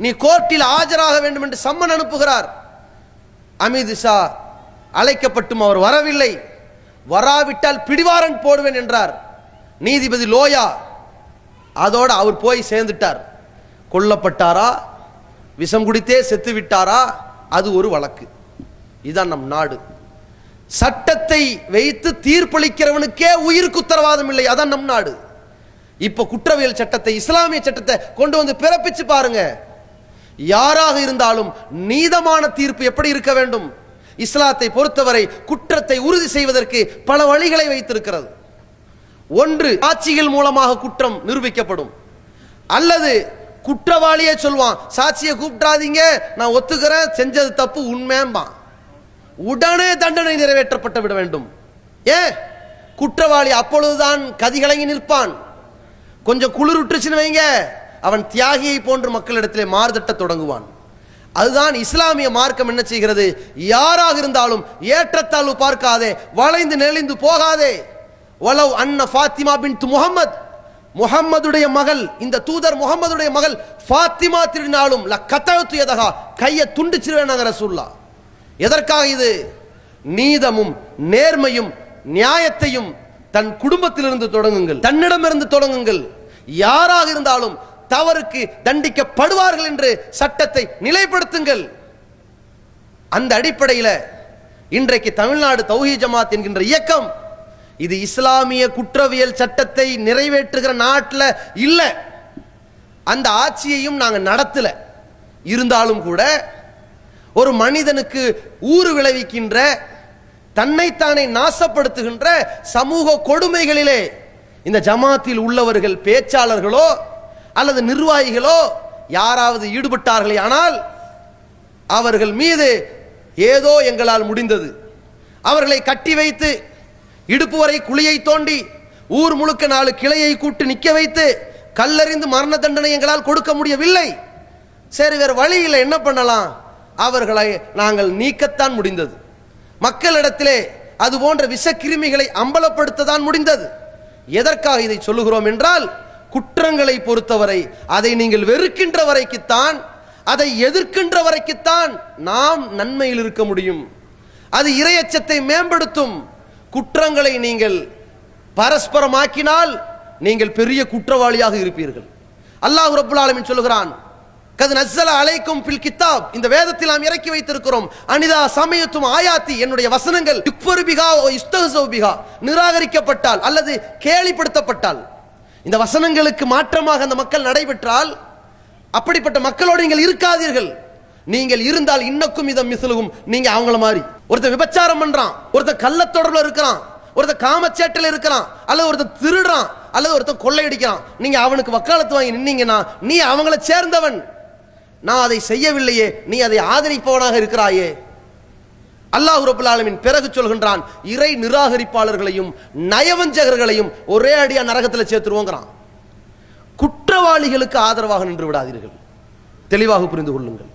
நீ கோர்ட்டில் ஆஜராக வேண்டும் என்று சம்மன் அனுப்புகிறார். அமித் ஷா அழைக்கப்பட்டும் அவர் வரவில்லை. வராவிட்டால் பிடிவாரண்ட் போடுவேன் என்றார் நீதிபதி லோயா. அதோடு அவர் போய் சேர்ந்துட்டார். கொல்லப்பட்டாரா, விஷம் குடித்தே செத்து விட்டாரா, அது ஒரு வழக்கு. இதுதான் நம் நாடு. சட்டத்தை வைத்து தீர்ப்பளிக்கிறவனுக்கே உயிருக்கு உத்தரவாதம் இல்லை. அதான் நம் நாடு. இப்ப குற்றவியல் சட்டத்தை, இஸ்லாமிய சட்டத்தை கொண்டு வந்து பிறப்பிச்சு பாருங்க. யாராக இருந்தாலும் நீதமான தீர்ப்பு எப்படி இருக்க வேண்டும்? இஸ்லாத்தை பொறுத்தவரை குற்றத்தை உறுதி செய்வதற்கு பல வழிகளை வைத்திருக்கிறது. ஒன்று, சாட்சிகள் மூலமாக குற்றம் நிரூபிக்கப்படும். அல்லது குற்றவாளியே சொல்வான், சாட்சியை கூப்பிடாதீங்க, நான் ஒத்துக்கிறேன், செஞ்சது தப்பு, உண்மையாம்பா, உடனே தண்டனை நிறைவேற்றப்பட்டு விட வேண்டும். ஏன்? குற்றவாளி அப்பொழுதுதான் கதிகலங்கி நிற்பான். கொஞ்சம் குளிர் விட்டுச்சுன்னு வைங்க, அவன் தியாகியை போன்று மக்களிடத்திலே மாறுதட்ட தொடங்குவான். அதுதான் இஸ்லாமிய மார்க்கம் என்ன செய்கிறது? யாராக இருந்தாலும் ஏற்றத்தாழ்வு பார்க்காதே, வளைந்து நெளிந்து போகாதே. வலவ் அன்ன ஃபாத்திமா பின்த் முஹம்மத், முஹம்மதுடைய மகள், இந்த தூதர் முஹம்மதுடைய மகள் ஃபாத்திமா திருநாளும் லக்கத்தஅத்து யதஹா, கையை துண்டிச்சிருவேனாங்க ரசூலுல்லாஹ். எதற்காக இது? நீதமும் நேர்மையும் நியாயத்தையும் தன் குடும்பத்திலிருந்து தொடங்குங்கள், தன்னிடமிருந்து தொடங்குங்கள். யாராக இருந்தாலும் தவறுக்கு தண்டிக்கப்படுவார்கள் என்று சட்டத்தை நிலைப்படுத்துங்கள். அந்த அடிப்படையில் இன்றைக்கு தமிழ்நாடு தௌஹீத் ஜமாத் என்கின்ற இயக்கம் இது இஸ்லாமிய குற்றவியல் சட்டத்தை நிறைவேற்றுகிற நாட்டில் இல்லை. அந்த ஆட்சியையும் நாங்கள் நடத்தல. இருந்தாலும் கூட ஒரு மனிதனுக்கு ஊறு விளைவிக்கின்ற, தன்னைத்தானே நாசப்படுத்துகின்ற சமூக கொடுமைகளிலே இந்த ஜமாத்தில் உள்ளவர்கள், பேச்சாளர்களோ அல்லது நிர்வாகிகளோ யாராவது ஈடுபட்டார்களே ஆனால் அவர்கள் மீது ஏதோ எங்களால் முடிந்தது, அவர்களை கட்டி வைத்து இடுப்பு வரை குழியை தோண்டி ஊர் முழுக்க 4 கிளையை கூட்டு நிற்க வைத்து கல்லறிந்து மரண தண்டனை எங்களால் கொடுக்க முடியவில்லை. சரி, வேறு வழி இல்லை, என்ன பண்ணலாம்? அவர்களை நாங்கள் நீக்கத்தான் முடிந்தது. மக்களிடத்திலே அது போன்ற விஷக்கிருமிகளை அம்பலப்படுத்தத்தான் முடிந்தது. எதற்காக இதை சொல்லுகிறோம் என்றால், குற்றங்களை பொறுத்தவரை அதை நீங்கள் வெறுக்கின்ற வரைக்குத்தான், அதை எதிர்க்கின்ற வரைக்குத்தான் நாம் நன்மையில் இருக்க முடியும். அது இறையச்சத்தை மேம்படுத்தும். குற்றங்களை நீங்கள் பரஸ்பரமாக்கினால் நீங்கள் பெரிய குற்றவாளியாக இருப்பீர்கள். அல்லாஹ் ரப்புல் ஆலமீன் சொல்லுகிறான், கத் நஸ்ஸல அலைக்கும் ஃபில் கித்தாப், இந்த வேதத்தில் நாம் இறக்கி வைத்திருக்கிறோம், அனிதா சமயத்தும் ஆயாத்தி, என்னுடைய வசனங்கள் யுக்ஃபரு பிஹா வ யுஸ்தஹ்ஸு பிஹா, நிராகரிக்கப்பட்டால் அல்லது கேலிப்படுத்தப்பட்டால், இந்த வசனங்களுக்கு மாற்றமாக அந்த மக்கள் நடைபெற்றால், அப்படிப்பட்ட மக்களோடு நீங்கள் இருக்காதீர்கள். நீங்கள் இருந்தால் இன்னக்கும் இதம் மிஸ்லுகும், நீங்க அவங்கள மாதிரி. ஒருத்தன் விபச்சாரம் பண்றான், ஒருத்தன் கள்ளத்தொடர்புல இருக்கிறான், ஒருத்தன் காமச்சேட்டில் இருக்கிறான், அல்லது ஒருத்தன் திருடுறான், அல்லது ஒருத்தன் கொள்ளையடிக்கிறான், நீங்க அவனுக்கு வக்காலத்து வாங்கி நின்னீங்கன்னா நீ அவங்கள சேர்ந்தவன். நான் அதை செய்யவில்லையே, நீ அதை ஆதரிப்பவனாக இருக்கிறாயே. அல்லாஹ் ரப்பல் ஆலமீன் பிறகு சொல்கின்றான், இறை நிராகரிப்பாளர்களையும் நயவஞ்சகர்களையும் ஒரே அடியா நரகத்தில் சேர்த்துருவோங்கிறான். குற்றவாளிகளுக்கு ஆதரவாக நின்று விடாதீர்கள். தெளிவாக புரிந்து கொள்ளுங்கள்.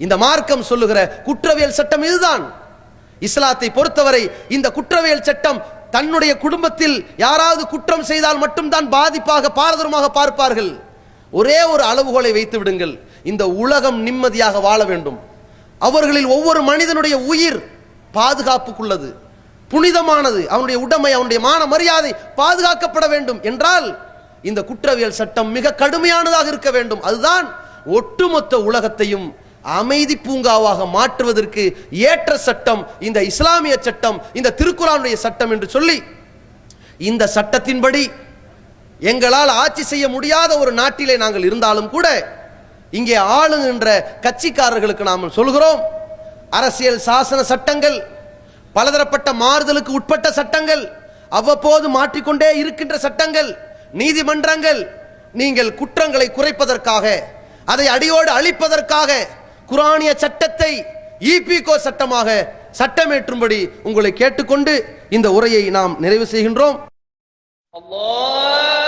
இந்த மார்க்கம் சொல்லுகிற குற்றவியல் சட்டம் இதுதான். இஸ்லாத்தை பொறுத்தவரை இந்த குற்றவியல் சட்டம் தன்னுடைய குடும்பத்தில் யாராவது குற்றம் செய்தால் மட்டும்தான் பாதிப்பாக பாரதூரமாக பார்ப்பார்கள். ஒரே ஒரு அளவுகோலை வைத்து விடுங்கள், இந்த உலகம் நிம்மதியாக வாழ வேண்டும், அவர்களில் ஒவ்வொரு மனிதனுடைய உயிர் பாதுகாப்புக்குள்ளது, புனிதமானது, அவனுடைய உடைமை, அவனுடைய மான மரியாதை பாதுகாக்கப்பட வேண்டும் என்றால் இந்த குற்றவியல் சட்டம் மிக கடுமையானதாக இருக்க வேண்டும். அதுதான் ஒட்டுமொத்த உலகத்தையும் அமைதி பூங்காவாக மாற்றுவதற்கு ஏற்ற சட்டம் இந்த இஸ்லாமிய சட்டம், இந்த திருக்குர்ஆனுடைய சட்டம் என்று சொல்லி, இந்த சட்டத்தின்படி எங்களால் ஆட்சி செய்ய முடியாத ஒரு நாட்டிலே நாங்கள் இருந்தாலும் கூட இங்கே ஆளுகின்ற கட்சிக்காரர்களுக்கு நாம் சொல்கிறோம், அரசியல் சாசன சட்டங்கள், பலதரப்பட்ட மாறுதலுக்கு உட்பட்ட சட்டங்கள், அவ்வப்போது மாற்றிக்கொண்டே இருக்கின்ற சட்டங்கள், நீதிமன்றங்கள், நீங்கள் குற்றங்களை குறைப்பதற்காக, அதை அடியோடு அழிப்பதற்காக குர்ஆனிய சட்டத்தை ஈபிகோ சட்டமாக சட்டமேற்றும்படி உங்களை கேட்டுக்கொண்டு இந்த உரையை நாம் நிறைவு செய்கின்றோம். அல்லாஹ்